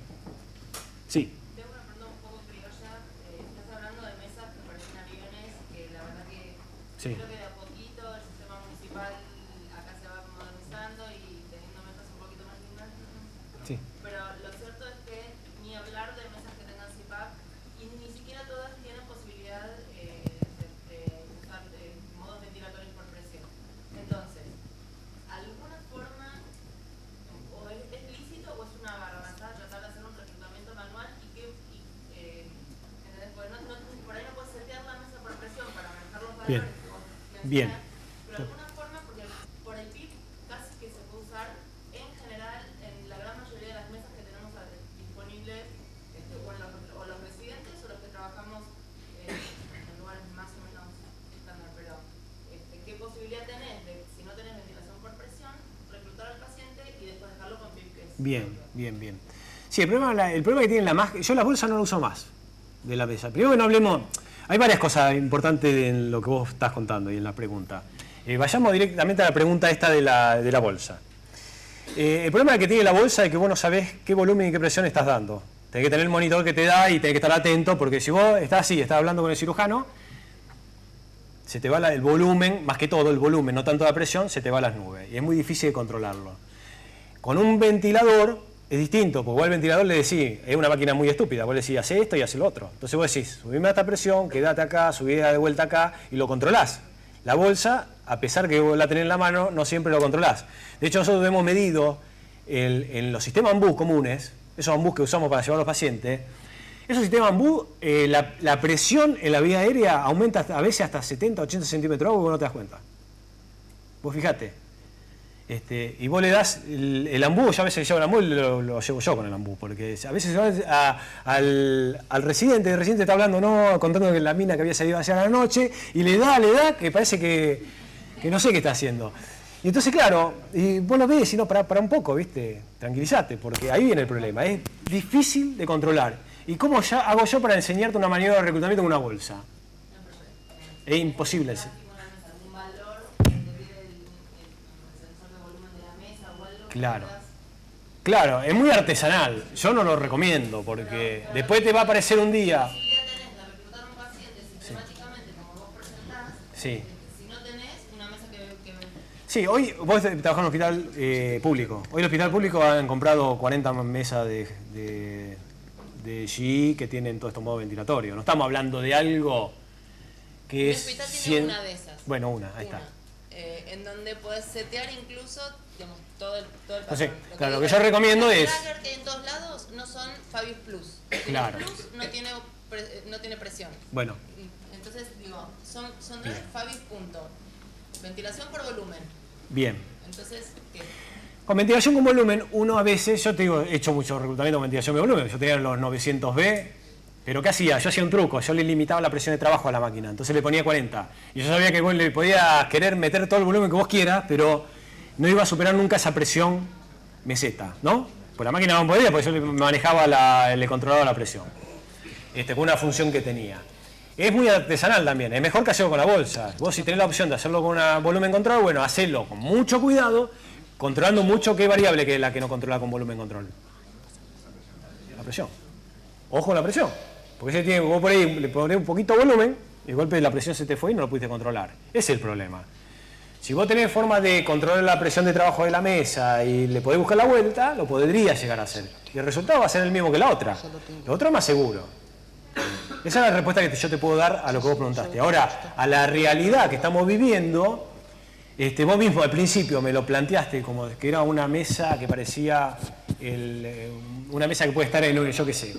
Sí. Tengo una pregunta un poco criolla. Estás hablando de mesas que parecen aviones, que la verdad que Sí. creo que de a poquito el sistema municipal acá se va modernizando y teniendo mesas un poquito más lindas. Sí. Pero lo cierto es que ni hablar de mesas que tengan CPAP y ni siquiera todas tienen posibilidad de usar modos ventilatorios por presión. Entonces, ¿alguna forma o es lícito o es una barrabasada tratar de hacer un reclutamiento manual ¿entendés? Porque por ahí no puedes setear la mesa por presión para manejar los valores? Bien. Pero de alguna forma, porque por el PIP casi que se puede usar en general en la gran mayoría de las mesas que tenemos disponibles, o los residentes o los que trabajamos en lugares más o menos estándar. Pero, ¿qué posibilidad tenés de, si no tenés ventilación por presión, reclutar al paciente y después dejarlo con PIP? Bien. Sí, el problema que tiene la máscara, yo la bolsa no la uso más de la mesa. Primero que no hablemos, hay varias cosas importantes en lo que vos estás contando y en la pregunta. Vayamos directamente a la pregunta esta de la bolsa. El problema que tiene la bolsa es que vos no sabés qué volumen y qué presión estás dando. Tenés que tener el monitor que te da y tenés que estar atento, porque si vos estás así, estás hablando con el cirujano, se te va el volumen, más que todo el volumen, no tanto la presión, se te va a las nubes. Y es muy difícil de controlarlo. Con un ventilador, es distinto, porque igual el ventilador le decís, es una máquina muy estúpida, vos le decís, hace esto y hace lo otro. Entonces vos decís, subime a esta presión, quedate acá, subida de vuelta acá, y lo controlás. La bolsa, a pesar que vos la tenés en la mano, no siempre lo controlás. De hecho, nosotros hemos medido en los sistemas AMBU comunes, esos AMBUs que usamos para llevar a los pacientes, esos sistemas AMBU, la presión en la vía aérea aumenta a veces hasta 70, 80 centímetros, vos no te das cuenta. Vos fijate. Y vos le das el AMBU, yo a veces llevo el AMBU y lo llevo yo con el AMBU, porque a veces al residente, el residente está hablando, no, contando que la mina que había salido hacia la noche, y le da, que parece que no sé qué está haciendo. Y entonces, claro, y vos lo ves y no, para un poco, ¿viste? Tranquilízate, porque ahí viene el problema, es difícil de controlar. ¿Y cómo hago yo para enseñarte una maniobra de reclutamiento con una bolsa? Es imposible. Claro, claro, es muy artesanal, yo no lo recomiendo porque después te va a aparecer un día. Si ya tenés de reclutar a un paciente sistemáticamente como vos presentás, Sí. Si no tenés una mesa que... Sí, hoy vos trabajás en un hospital público. Hoy el hospital público han comprado 40 mesas de GE que tienen todo esto modo ventilatorio. No estamos hablando de algo que es... El hospital tiene una de esas. Bueno, ahí está. En donde podés setear incluso, digamos, todo el patrón. Entonces, claro, lo que yo recomiendo es... Los trackers que hay en todos lados no son Fabius Plus. Claro. Plus no tiene presión. Bueno. Entonces, digo, son dos Fabius punto. Ventilación por volumen. Bien. Entonces, ¿qué? Con ventilación con volumen, uno a veces, yo te digo, he hecho mucho reclutamiento con ventilación de volumen, yo tenía los 900B, pero ¿qué hacía? Yo hacía un truco, yo le limitaba la presión de trabajo a la máquina, entonces le ponía 40. Y yo sabía que vos le podías querer meter todo el volumen que vos quieras, pero no iba a superar nunca esa presión meseta, ¿no? Pues la máquina no podía, porque yo le manejaba, le controlaba la presión, con una función que tenía. Es muy artesanal también, es mejor que hacerlo con la bolsa. Vos si tenés la opción de hacerlo con un volumen control, bueno, hacelo con mucho cuidado, controlando mucho qué variable que es la que no controla con volumen control. La presión. Ojo con la presión. Porque vos por ahí le ponés un poquito de volumen y de golpe la presión se te fue y no lo pudiste controlar. Ese es el problema. Si vos tenés forma de controlar la presión de trabajo de la mesa y le podés buscar la vuelta, lo podrías llegar a hacer. Y el resultado va a ser el mismo que la otra. Lo otro es más seguro. Esa es la respuesta que yo te puedo dar a lo que vos preguntaste. Ahora, a la realidad que estamos viviendo, vos mismo al principio me lo planteaste como que era una mesa que parecía una mesa que puede estar en, yo qué sé,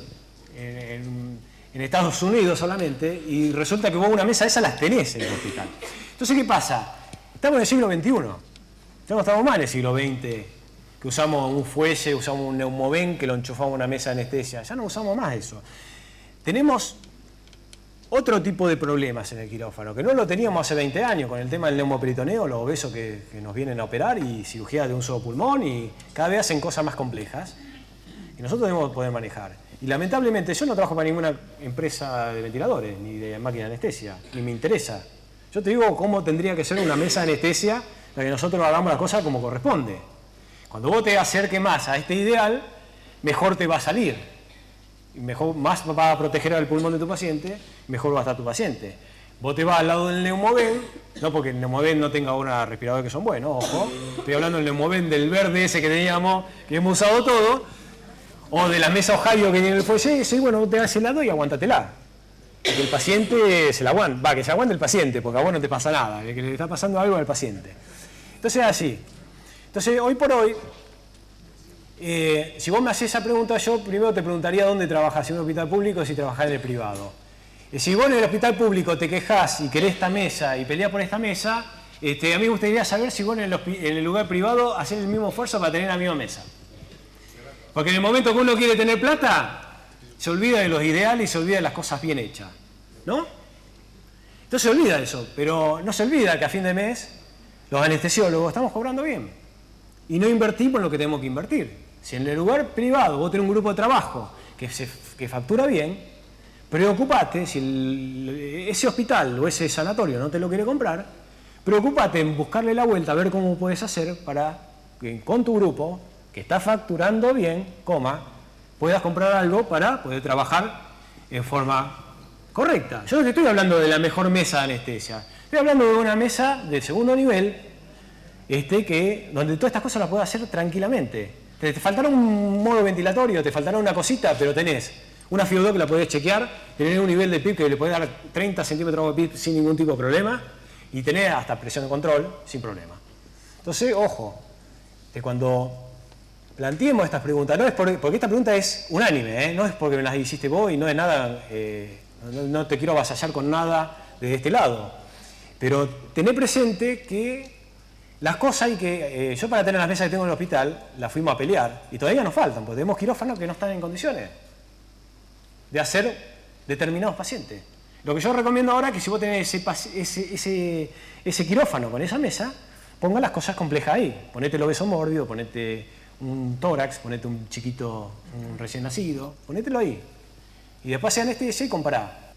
en Estados Unidos solamente, y resulta que vos una mesa de esas las tenés en el hospital. Entonces, ¿qué pasa? Estamos en el siglo XXI, ya no estamos más en el siglo XX, que usamos un fuelle, usamos un neumoven, que lo enchufamos a una mesa de anestesia, ya no usamos más eso. Tenemos otro tipo de problemas en el quirófano, que no lo teníamos hace 20 años, con el tema del neumoperitoneo, los obesos que nos vienen a operar, y cirugía de un solo pulmón, y cada vez hacen cosas más complejas, y nosotros debemos poder manejar. Y lamentablemente yo no trabajo para ninguna empresa de ventiladores, ni de máquina de anestesia, ni me interesa. Yo te digo cómo tendría que ser una mesa de anestesia para que nosotros hagamos la cosa como corresponde. Cuando vos te acerques más a este ideal, mejor te va a salir. Y mejor, más va a proteger al pulmón de tu paciente, mejor va a estar tu paciente. Vos te vas al lado del neumoven, no porque el neumoven no tenga una respiradora que son buenos, ojo. Estoy hablando del neumoven del verde ese que teníamos, que hemos usado todo, o de la mesa Ohio que tiene el fuelle ese, y bueno, vos te vas al lado y aguántatela. Que el paciente se la aguante, que se aguante el paciente, porque a vos no te pasa nada, que le está pasando algo al paciente. Entonces así. Entonces hoy por hoy, si vos me haces esa pregunta, yo primero te preguntaría dónde trabajás, si en un hospital público o si trabajás en el privado. Si vos en el hospital público te quejás y querés esta mesa y peleás por esta mesa, a mí me gustaría saber si vos en el lugar privado hacés el mismo esfuerzo para tener la misma mesa. Porque en el momento que uno quiere tener plata, se olvida de los ideales y se olvida de las cosas bien hechas, ¿no? Entonces se olvida de eso, pero no se olvida que a fin de mes los anestesiólogos estamos cobrando bien y no invertimos en lo que tenemos que invertir. Si en el lugar privado vos tenés un grupo de trabajo que factura bien, preocupate, si ese hospital o ese sanatorio no te lo quiere comprar, preocupate en buscarle la vuelta a ver cómo puedes hacer para que con tu grupo, que está facturando bien, puedas comprar algo para poder trabajar en forma correcta. Yo no te estoy hablando de la mejor mesa de anestesia, estoy hablando de una mesa de segundo nivel, donde todas estas cosas las puedes hacer tranquilamente. Te faltará un modo ventilatorio, te faltará una cosita, pero tenés una FIO2 que la podés chequear, tenés un nivel de PIB que le podés dar 30 centímetros de PIB sin ningún tipo de problema, y tenés hasta presión de control sin problema. Entonces, ojo, que cuando planteemos estas preguntas, no es porque esta pregunta es unánime, no es porque me las hiciste vos y no es nada, no te quiero avasallar con nada desde este lado, pero tené presente que las cosas hay que, yo para tener las mesas que tengo en el hospital, las fuimos a pelear, y todavía nos faltan, porque tenemos quirófanos que no están en condiciones de hacer determinados pacientes. Lo que yo recomiendo ahora es que si vos tenés ese quirófano con esa mesa, ponga las cosas complejas ahí. Ponete el obeso mórbido, ponete un tórax, ponete un chiquito, un recién nacido, ponételo ahí. Y después hace anestesia y compará.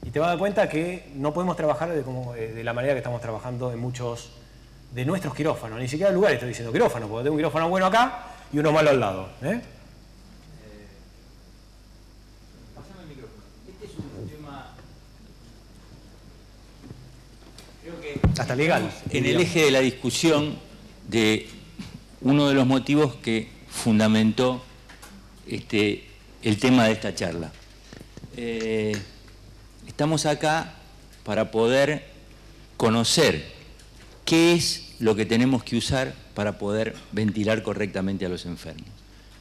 Y te vas a dar cuenta que no podemos trabajar de la manera que estamos trabajando en muchos de nuestros quirófanos. Ni siquiera en lugares estoy diciendo quirófano, porque tengo un quirófano bueno acá y uno malo al lado. Pásame el micrófono. Este es un tema... Creo que hasta legal. En el eje de la discusión de uno de los motivos que fundamentó el tema de esta charla. Estamos acá para poder conocer qué es lo que tenemos que usar para poder ventilar correctamente a los enfermos.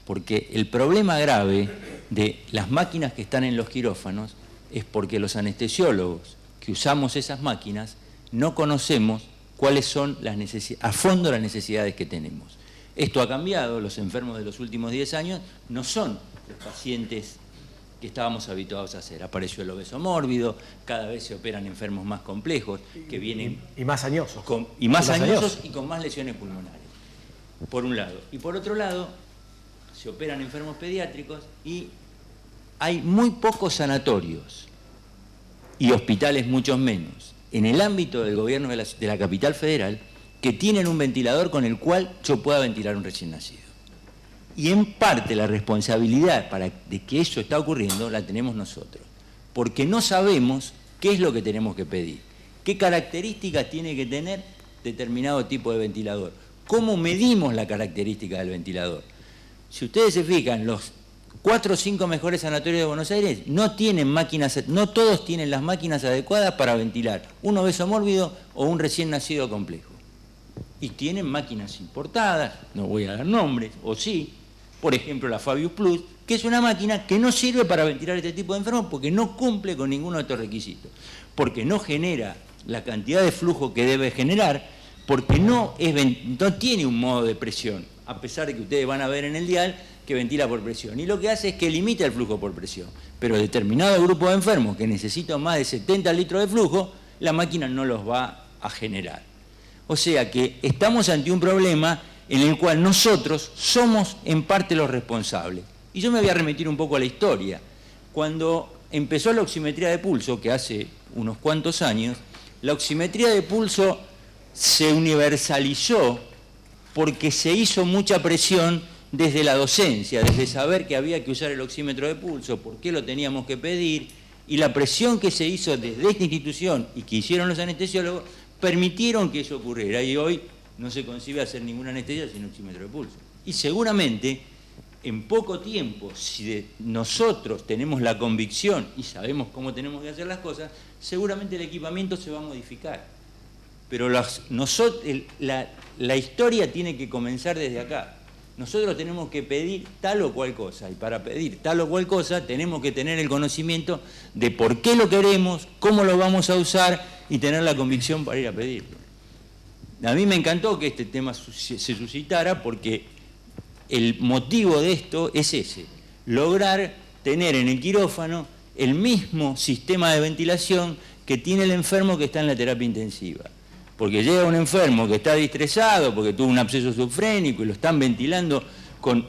Porque el problema grave de las máquinas que están en los quirófanos es porque los anestesiólogos que usamos esas máquinas no conocemos cuáles son a fondo las necesidades que tenemos. Esto ha cambiado, los enfermos de los últimos 10 años no son los pacientes que estábamos habituados a hacer. Apareció el obeso mórbido, cada vez se operan enfermos más complejos, que vienen... Y más añosos. Y más añosos y con más lesiones pulmonares, por un lado. Y por otro lado, se operan enfermos pediátricos y hay muy pocos sanatorios y hospitales muchos menos en el ámbito del gobierno de la capital federal que tienen un ventilador con el cual yo pueda ventilar un recién nacido. Y en parte la responsabilidad de que eso está ocurriendo la tenemos nosotros, porque no sabemos qué es lo que tenemos que pedir, qué características tiene que tener determinado tipo de ventilador, cómo medimos la característica del ventilador. Si ustedes se fijan, los 4 o 5 mejores sanatorios de Buenos Aires no tienen máquinas, no todos tienen las máquinas adecuadas para ventilar un obeso mórbido o un recién nacido complejo. Y tienen máquinas importadas, no voy a dar nombres, o sí, por ejemplo la Fabius Plus, que es una máquina que no sirve para ventilar este tipo de enfermos porque no cumple con ninguno de estos requisitos, porque no genera la cantidad de flujo que debe generar, porque no tiene un modo de presión, a pesar de que ustedes van a ver en el dial que ventila por presión. Y lo que hace es que limita el flujo por presión. Pero determinado grupo de enfermos que necesitan más de 70 litros de flujo, la máquina no los va a generar. O sea que estamos ante un problema en el cual nosotros somos en parte los responsables. Y yo me voy a remitir un poco a la historia. Cuando empezó la oximetría de pulso, que hace unos cuantos años, la oximetría de pulso se universalizó porque se hizo mucha presión desde la docencia, desde saber que había que usar el oxímetro de pulso, por qué lo teníamos que pedir, y la presión que se hizo desde esta institución y que hicieron los anestesiólogos permitieron que eso ocurriera, y hoy no se concibe hacer ninguna anestesia sin oxímetro de pulso. Y seguramente, en poco tiempo, si nosotros tenemos la convicción y sabemos cómo tenemos que hacer las cosas, seguramente el equipamiento se va a modificar. Pero la historia tiene que comenzar desde acá. Nosotros tenemos que pedir tal o cual cosa, y para pedir tal o cual cosa tenemos que tener el conocimiento de por qué lo queremos, cómo lo vamos a usar y tener la convicción para ir a pedirlo. A mí me encantó que este tema se suscitara porque el motivo de esto es ese, lograr tener en el quirófano el mismo sistema de ventilación que tiene el enfermo que está en la terapia intensiva. Porque llega un enfermo que está distresado, porque tuvo un absceso subfrénico y lo están ventilando con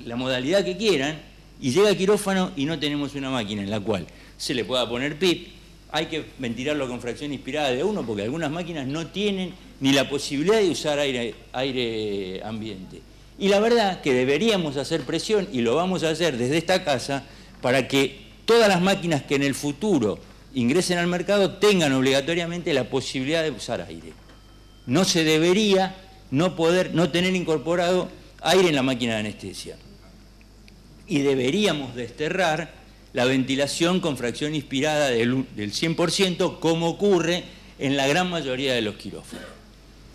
la modalidad que quieran, y llega al quirófano y no tenemos una máquina en la cual se le pueda poner PIP, hay que ventilarlo con fracción inspirada de 1, porque algunas máquinas no tienen ni la posibilidad de usar aire ambiente. Y la verdad que deberíamos hacer presión, y lo vamos a hacer desde esta casa, para que todas las máquinas que en el futuro ingresen al mercado tengan obligatoriamente la posibilidad de usar aire. No se debería no tener incorporado aire en la máquina de anestesia. Y deberíamos desterrar la ventilación con fracción inspirada del 100%, como ocurre en la gran mayoría de los quirófanos.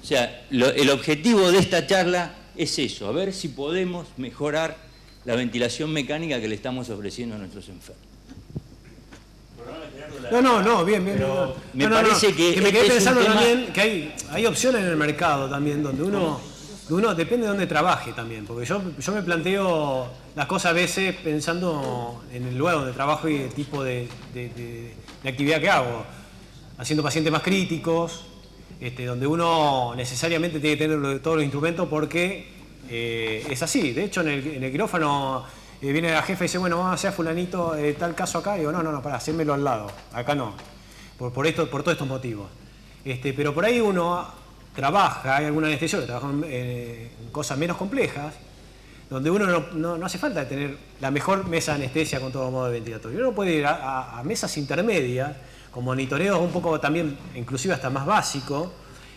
O sea, el objetivo de esta charla es eso, a ver si podemos mejorar la ventilación mecánica que le estamos ofreciendo a nuestros enfermos. No, bien. Pero me parece que me quedé es pensando un tema... también que hay opciones en el mercado también, donde uno depende de dónde trabaje también, porque yo me planteo las cosas a veces pensando en el lugar donde trabajo y el tipo de actividad que hago, haciendo pacientes más críticos, donde uno necesariamente tiene que tener todos los instrumentos porque es así. De hecho, en el quirófano viene la jefa y dice, bueno, vamos a hacer fulanito tal caso acá, y digo, no, pará, hacémelo al lado, acá no, por todos estos motivos. Pero por ahí uno trabaja, hay alguna anestesiólogos que trabajan en cosas menos complejas, donde uno no hace falta tener la mejor mesa de anestesia con todo modo de ventilatorio. Uno puede ir a mesas intermedias, con monitoreos un poco también, inclusive hasta más básico,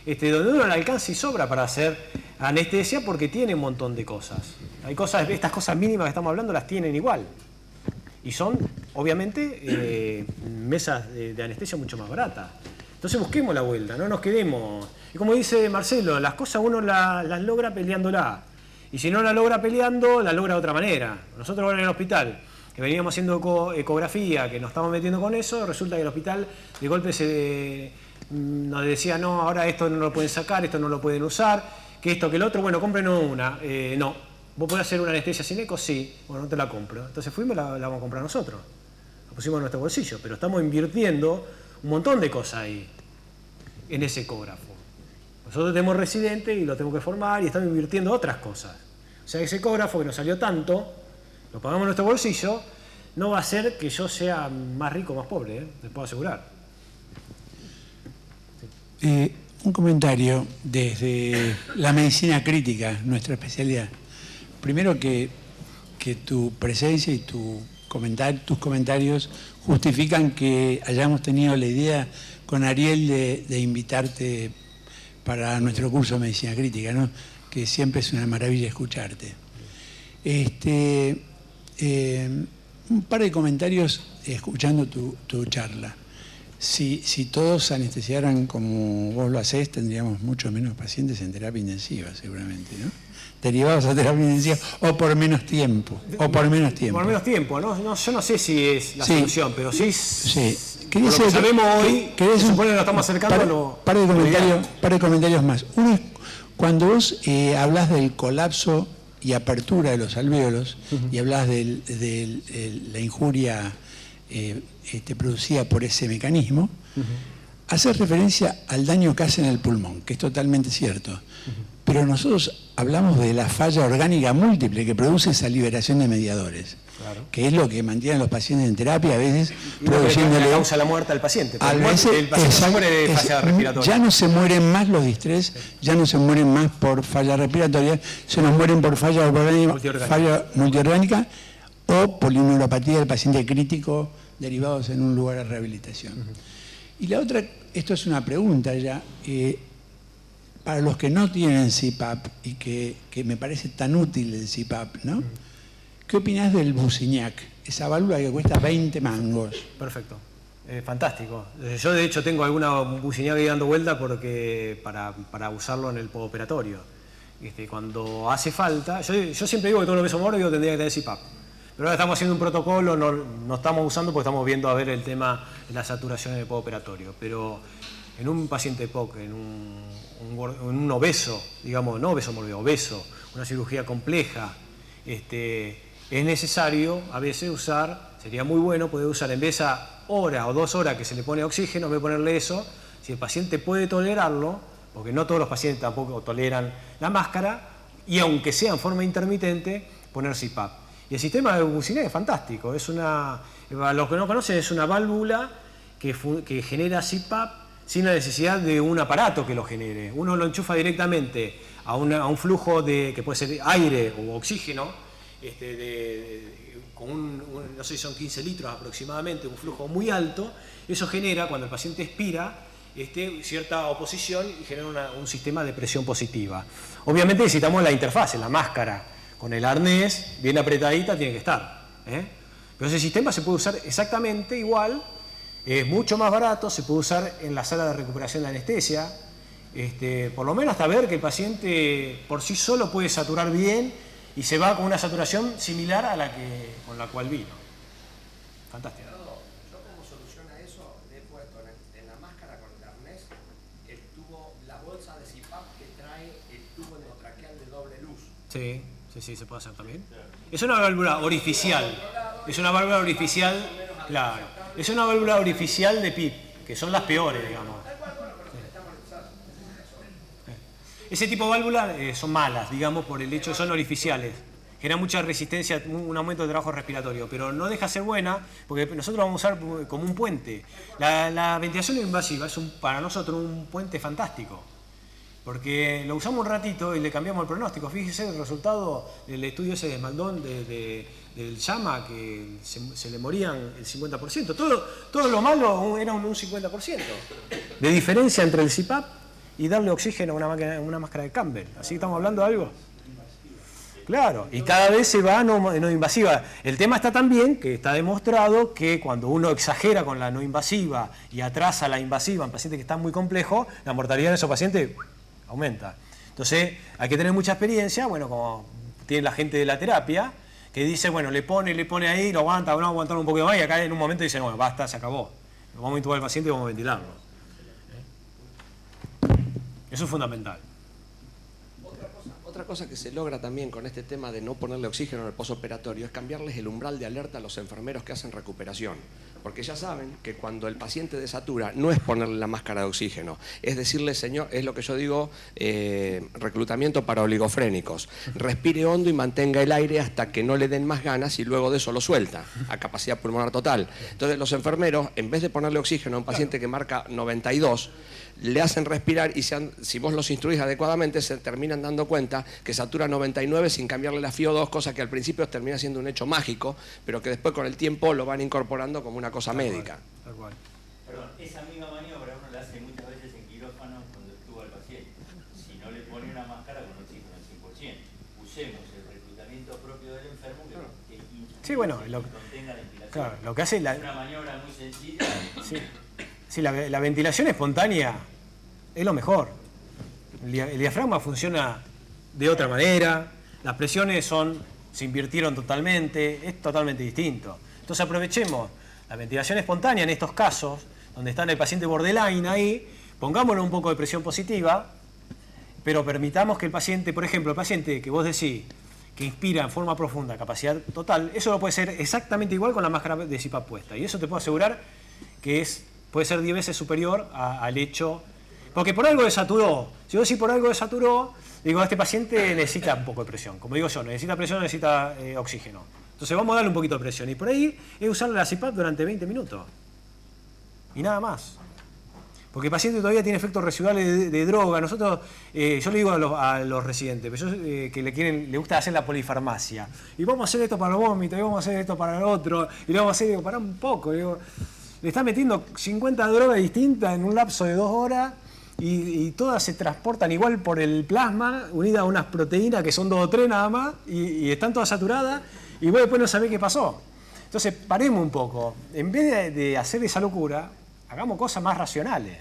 donde uno le alcanza y sobra para hacer anestesia porque tiene un montón de cosas. Hay cosas, estas cosas mínimas que estamos hablando las tienen igual. Y son, obviamente, mesas de anestesia mucho más baratas. Entonces busquemos la vuelta, no nos quedemos. Y como dice Marcelo, las cosas uno las logra peleándola. Y si no la logra peleando, la logra de otra manera. Nosotros ahora en el hospital, que veníamos haciendo ecografía, que nos estamos metiendo con eso, resulta que el hospital de golpe nos decía, no, ahora esto no lo pueden sacar, esto no lo pueden usar, que esto, que el otro, bueno, cómprenos una. No, ¿vos podés hacer una anestesia sin eco? Sí, bueno, no te la compro. Entonces fuimos y la vamos a comprar nosotros. La pusimos en nuestro bolsillo, pero estamos invirtiendo un montón de cosas ahí, en ese ecógrafo. Nosotros tenemos residentes y lo tenemos que formar y estamos invirtiendo otras cosas. O sea, ese ecógrafo que nos salió tanto, lo pagamos en nuestro bolsillo, no va a hacer que yo sea más rico o más pobre, les puedo asegurar. Un comentario desde la medicina crítica, nuestra especialidad. Primero que tu presencia y tus comentarios justifican que hayamos tenido la idea con Ariel de invitarte para nuestro curso de medicina crítica, ¿no? Que siempre es una maravilla escucharte. Un par de comentarios escuchando tu charla. Si todos anestesiaran como vos lo hacés, tendríamos mucho menos pacientes en terapia intensiva, seguramente, ¿no? Derivados a terapia intensiva, o por menos tiempo. Por menos tiempo, ¿no? Yo no sé si es la solución, pero sí. Por lo que sabemos hoy, se supone que nos estamos acercando par de comentarios más. Uno es, cuando vos hablas del colapso y apertura de los alvéolos, y hablas de la injuria producida por ese mecanismo, haces referencia al daño que hace en el pulmón, que es totalmente cierto. Pero nosotros hablamos de la falla orgánica múltiple que produce esa liberación de mediadores, claro, que es lo que mantiene a los pacientes en terapia, a veces produciéndole... causa la muerte al paciente. El paciente se muere de falla respiratoria. Ya no se mueren más los distrés, ya no se mueren más por falla respiratoria, se nos mueren por falla multiorgánica o polineuropatía del paciente crítico derivados en un lugar de rehabilitación. Y la otra, esto es una pregunta ya, para los que no tienen CPAP y que me parece tan útil el CPAP, ¿no? ¿Qué opinás del Busignac? Esa válvula que cuesta 20 mangos. Perfecto, fantástico. Yo de hecho tengo alguna Busignac ahí dando vuelta para usarlo en el postoperatorio. Cuando hace falta, yo siempre digo que todos los besos mórbidos tendría que tener CPAP. Pero ahora estamos haciendo un protocolo, no estamos usando porque estamos viendo a ver el tema de la saturación en el postoperatorio. Pero en un paciente POC, en un obeso, digamos, no obeso mórbido, obeso, una cirugía compleja, es necesario a veces usar, sería muy bueno poder usar en vez a hora o 2 horas que se le pone oxígeno, en vez de ponerle eso, si el paciente puede tolerarlo, porque no todos los pacientes tampoco toleran la máscara, y aunque sea en forma intermitente, poner CPAP. Y el sistema de Busignac es fantástico, para los que no conocen, es una válvula que genera CPAP sin la necesidad de un aparato que lo genere. Uno lo enchufa directamente a un flujo que puede ser aire o oxígeno, con no sé si son 15 litros aproximadamente, un flujo muy alto. Eso genera, cuando el paciente expira, cierta oposición y genera un sistema de presión positiva. Obviamente necesitamos la interfase, la máscara, con el arnés bien apretadita tiene que estar. Pero ese sistema se puede usar exactamente igual, es mucho más barato, se puede usar en la sala de recuperación de anestesia, por lo menos hasta ver que el paciente por sí solo puede saturar bien y se va con una saturación similar a con la cual vino. Fantástico. Yo como solución a eso le he puesto en la máscara con el arnés el tubo, la bolsa de CPAP que trae el tubo endotraqueal de doble luz. Sí, se puede hacer también. Es una válvula orificial. Es una válvula orificial, claro. Es una válvula orificial de PIP, que son las peores, digamos. Ese tipo de válvulas son malas, digamos, por el hecho de que son orificiales. Genera mucha resistencia, un aumento de trabajo respiratorio, pero no deja de ser buena porque nosotros lo vamos a usar como un puente. La ventilación invasiva es para nosotros un puente fantástico, porque lo usamos un ratito y le cambiamos el pronóstico. Fíjese el resultado del estudio ese de Maldón del llama, que se le morían el 50%. Todo lo malo era un 50% de diferencia entre el CPAP y darle oxígeno a una máscara de Campbell. ¿Así estamos hablando de algo? Claro, y cada vez se va a no invasiva. El tema está también que está demostrado que cuando uno exagera con la no invasiva y atrasa la invasiva en pacientes que están muy complejos, la mortalidad de esos pacientes aumenta. Entonces hay que tener mucha experiencia, bueno, como tiene la gente de la terapia, que dice, bueno, le pone ahí, lo aguanta, vamos a aguantar un poquito más y acá en un momento dice, bueno, basta, se acabó. Vamos a intubar al paciente y vamos a ventilarlo. Eso es fundamental. Otra cosa que se logra también con este tema de no ponerle oxígeno en el posoperatorio es cambiarles el umbral de alerta a los enfermeros que hacen recuperación. Porque ya saben que cuando el paciente desatura no es ponerle la máscara de oxígeno, es decirle, señor, es lo que yo digo, reclutamiento para oligofrénicos. Respire hondo y mantenga el aire hasta que no le den más ganas y luego de eso lo suelta a capacidad pulmonar total. Entonces los enfermeros, en vez de ponerle oxígeno a un paciente que marca 92, le hacen respirar y si vos los instruís adecuadamente se terminan dando cuenta que satura 99 sin cambiarle la FiO2, cosa que al principio termina siendo un hecho mágico, pero que después con el tiempo lo van incorporando como una cosa médica. Tal cual. Perdón, esa misma maniobra uno la hace muchas veces en quirófano cuando estuvo al paciente. Si no le pone una máscara con oxígeno al 100%, usemos el reclutamiento propio del enfermo que sí, bueno, contenga la ventilación. Claro, lo que hace es una maniobra muy sencilla. Sí, la ventilación espontánea es lo mejor. El diafragma funciona de otra manera, las presiones se invirtieron totalmente, es totalmente distinto. Entonces aprovechemos la ventilación espontánea en estos casos, donde está el paciente borderline ahí, pongámosle un poco de presión positiva, pero permitamos que el paciente, por ejemplo, el paciente que vos decís, que inspira en forma profunda, capacidad total, eso lo puede ser exactamente igual con la máscara de CPAP puesta. Y eso te puedo asegurar que puede ser 10 veces superior al hecho. Porque por algo desaturó. Si vos decís por algo desaturó, digo, este paciente necesita un poco de presión. Como digo yo, necesita presión, necesita oxígeno. Entonces vamos a darle un poquito de presión. Y por ahí es usarle la CPAP durante 20 minutos. Y nada más. Porque el paciente todavía tiene efectos residuales de droga. Nosotros, yo le digo a los residentes, que le gusta hacer la polifarmacia. Y vamos a hacer esto para el vómito, y vamos a hacer esto para el otro, y le vamos a hacer, digo, para un poco. Digo, le está metiendo 50 drogas distintas en un lapso de 2 horas y todas se transportan igual por el plasma, unidas a unas proteínas que son 2 o 3 nada más, y están todas saturadas, y vos después no sabés qué pasó. Entonces, paremos un poco. En vez de hacer esa locura, hagamos cosas más racionales.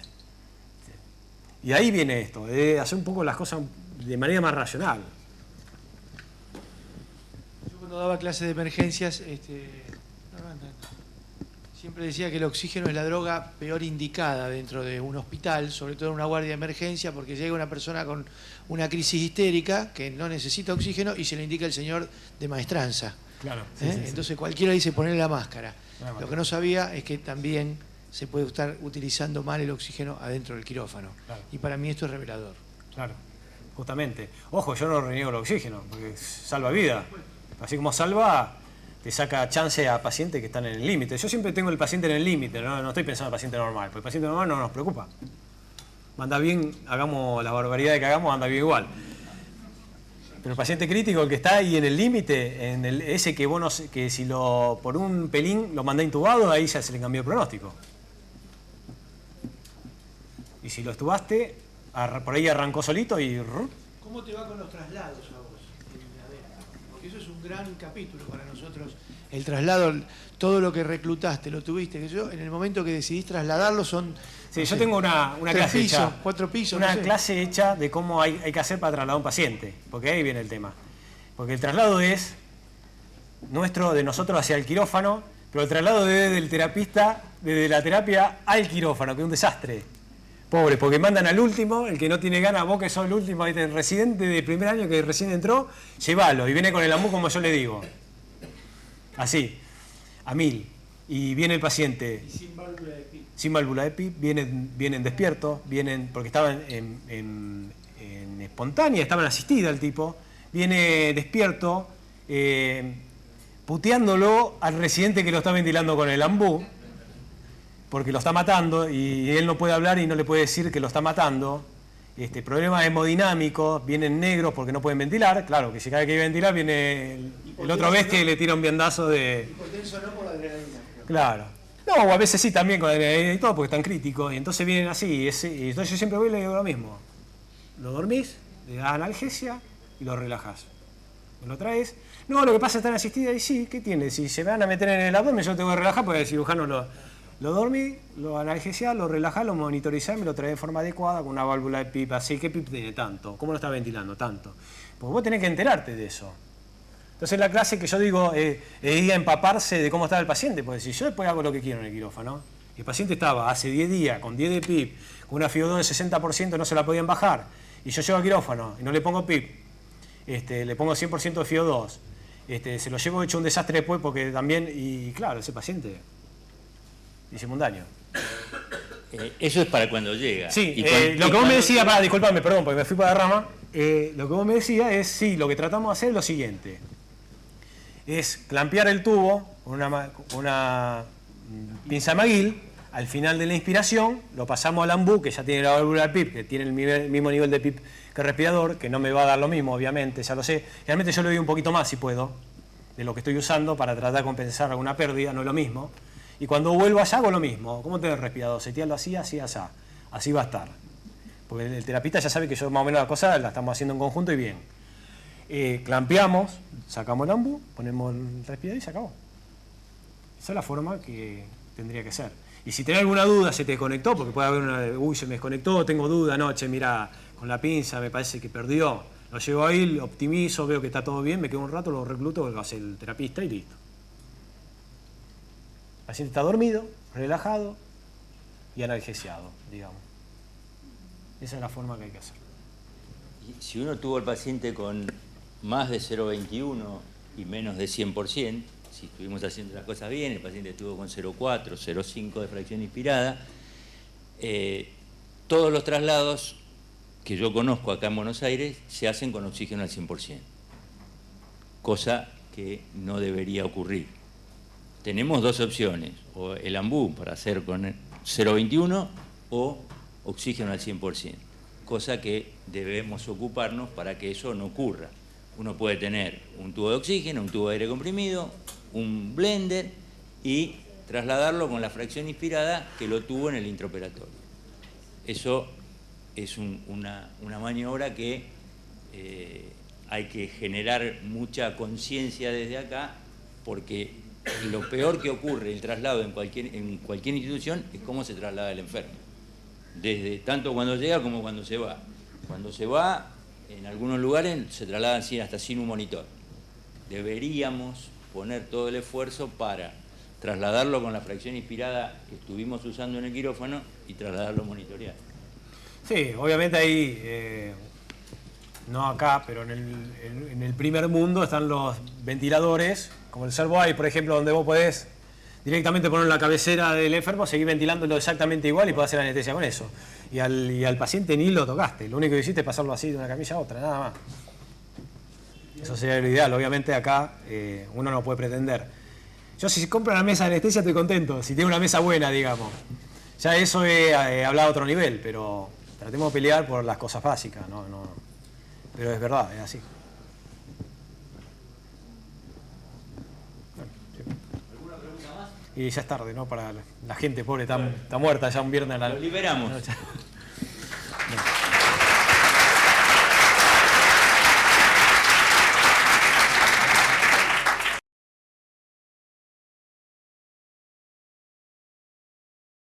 Y ahí viene esto, de hacer un poco las cosas de manera más racional. Yo cuando daba clases de emergencias, siempre decía que el oxígeno es la droga peor indicada dentro de un hospital, sobre todo en una guardia de emergencia, porque llega una persona con una crisis histérica que no necesita oxígeno y se le indica el señor de maestranza. Claro. Entonces cualquiera dice ponerle la máscara. Claro. Lo que no sabía es que también se puede estar utilizando mal el oxígeno adentro del quirófano. Claro. Y para mí esto es revelador. Claro, justamente. Ojo, yo no reniego el oxígeno, porque salva vida. Así como salva, te saca chance a pacientes que están en el límite. Yo siempre tengo el paciente en el límite, no estoy pensando en el paciente normal, porque el paciente normal no nos preocupa. Anda bien, hagamos la barbaridad que hagamos, anda bien igual. Pero el paciente crítico, el que está ahí en el límite, ese que que si por un pelín lo mandá intubado, ahí ya se le cambió el pronóstico. Y si lo estubaste, por ahí arrancó solito y... ¿Cómo te va con los traslados a vos? Porque eso es un gran capítulo para nosotros. El traslado, todo lo que reclutaste, lo tuviste, que yo, en el momento que decidís trasladarlo son... Sí, yo tengo una clase hecha. 4 pisos. Una clase hecha de cómo hay que hacer para trasladar a un paciente, porque ahí viene el tema. Porque el traslado es de nosotros hacia el quirófano, pero el traslado desde el terapista, desde la terapia al quirófano, que es un desastre. Pobre, porque mandan al último, el que no tiene ganas, vos que sos el último, el residente de primer año que recién entró, llévalo, y viene con el AMBU como yo le digo. Así, a 1000. Y viene el paciente. Y sin válvula de PIP. Sin válvula de PIP, vienen despiertos, porque estaban en espontánea, estaban asistida el tipo, viene despierto, puteándolo al residente que lo está ventilando con el AMBU, porque lo está matando y él no puede hablar y no le puede decir que lo está matando. Problemas hemodinámicos, vienen negros porque no pueden ventilar. Claro, que si cada vez que hay que ventilar viene el otro vez que le tira un viandazo de... Hipotenso no por la adrenalina. Claro. No, o a veces sí también con adrenalina y todo porque están críticos. Y entonces vienen así. Y entonces yo siempre voy y le digo lo mismo. Lo dormís, le das analgesia y lo relajás. Lo traes. No, lo que pasa es que están asistidas y sí, ¿qué tiene? Si se van a meter en el abdomen yo te voy a relajar porque el cirujano lo dormí, lo analgesiás, lo relajás, lo monitorizás, me lo traes de forma adecuada con una válvula de PIP así. ¿Qué PIP tiene? Tanto. ¿Cómo lo está ventilando? Tanto. Porque vos tenés que enterarte de eso. Entonces la clase que yo digo es ir a empaparse de cómo estaba el paciente, porque si yo después hago lo que quiero en el quirófano, el paciente estaba hace 10 días con 10 de PIP, con una FiO2 de 60%, no se la podían bajar, y yo llego al quirófano y no le pongo PIP, le pongo 100% de FiO2, se lo llevo hecho un desastre después porque también, y claro, ese paciente hicimos un daño. Eso es para cuando llega. Sí, lo que vos me decías, disculpame, perdón, porque me fui para la rama, lo que vos me decías es, sí, lo que tratamos de hacer es lo siguiente, es clampear el tubo con una pinza McGill, al final de la inspiración, lo pasamos al AMBU, que ya tiene la válvula de PIP, que tiene el mismo nivel de PIP que el respirador, que no me va a dar lo mismo, obviamente, ya lo sé. Realmente yo le doy un poquito más, si puedo, de lo que estoy usando para tratar de compensar alguna pérdida, no es lo mismo. Y cuando vuelvo allá hago lo mismo. ¿Cómo tengo el respirador? Setearlo así, así, así. Así va a estar. Porque el terapista ya sabe que yo más o menos la cosa la estamos haciendo en conjunto y bien. Clampeamos, sacamos el AMBU, ponemos el respirador y se acabó. Esa es la forma que tendría que ser. Y si tenés alguna duda, se te desconectó, porque puede haber una, uy, se me desconectó, tengo duda, no, che, mira, con la pinza me parece que perdió. Lo llevo ahí, lo optimizo, veo que está todo bien, me quedo un rato, lo recluto, vuelvo a hacer el terapista y listo. El paciente está dormido, relajado y analgesiado, digamos. Esa es la forma que hay que hacer. Y si uno tuvo al paciente con más de 0,21 y menos de 100%, si estuvimos haciendo las cosas bien, el paciente estuvo con 0,4, 0,5 de fracción inspirada, todos los traslados que yo conozco acá en Buenos Aires se hacen con oxígeno al 100%, cosa que no debería ocurrir. Tenemos dos opciones, o el AMBU para hacer con 0,21 o oxígeno al 100%, cosa que debemos ocuparnos para que eso no ocurra. Uno puede tener un tubo de oxígeno, un tubo de aire comprimido, un blender y trasladarlo con la fracción inspirada que lo tuvo en el intraoperatorio. Eso es una maniobra que hay que generar mucha conciencia desde acá, porque lo peor que ocurre el traslado en cualquier institución es cómo se traslada el enfermo, desde tanto cuando llega como cuando se va. Cuando se va, en algunos lugares se trasladan hasta sin un monitor. Deberíamos poner todo el esfuerzo para trasladarlo con la fracción inspirada que estuvimos usando en el quirófano y trasladarlo monitoreado. Sí, obviamente ahí, no acá, pero en el primer mundo están los ventiladores, como el Servo-Aire, por ejemplo, donde vos podés directamente poner la cabecera del enfermo, seguir ventilándolo exactamente igual y podés hacer anestesia con eso. Y al paciente ni lo tocaste, lo único que hiciste es pasarlo así de una camilla a otra, nada más. Eso sería lo ideal, obviamente acá uno no puede pretender. Yo si compro una mesa de anestesia estoy contento, si tiene una mesa buena, digamos. Ya eso he hablado a otro nivel, pero tratemos de pelear por las cosas básicas, no. Pero es verdad, es así. ¿Alguna pregunta más? Y ya es tarde, ¿no? Para la gente pobre, está muerta ya un viernes a la... Lo liberamos.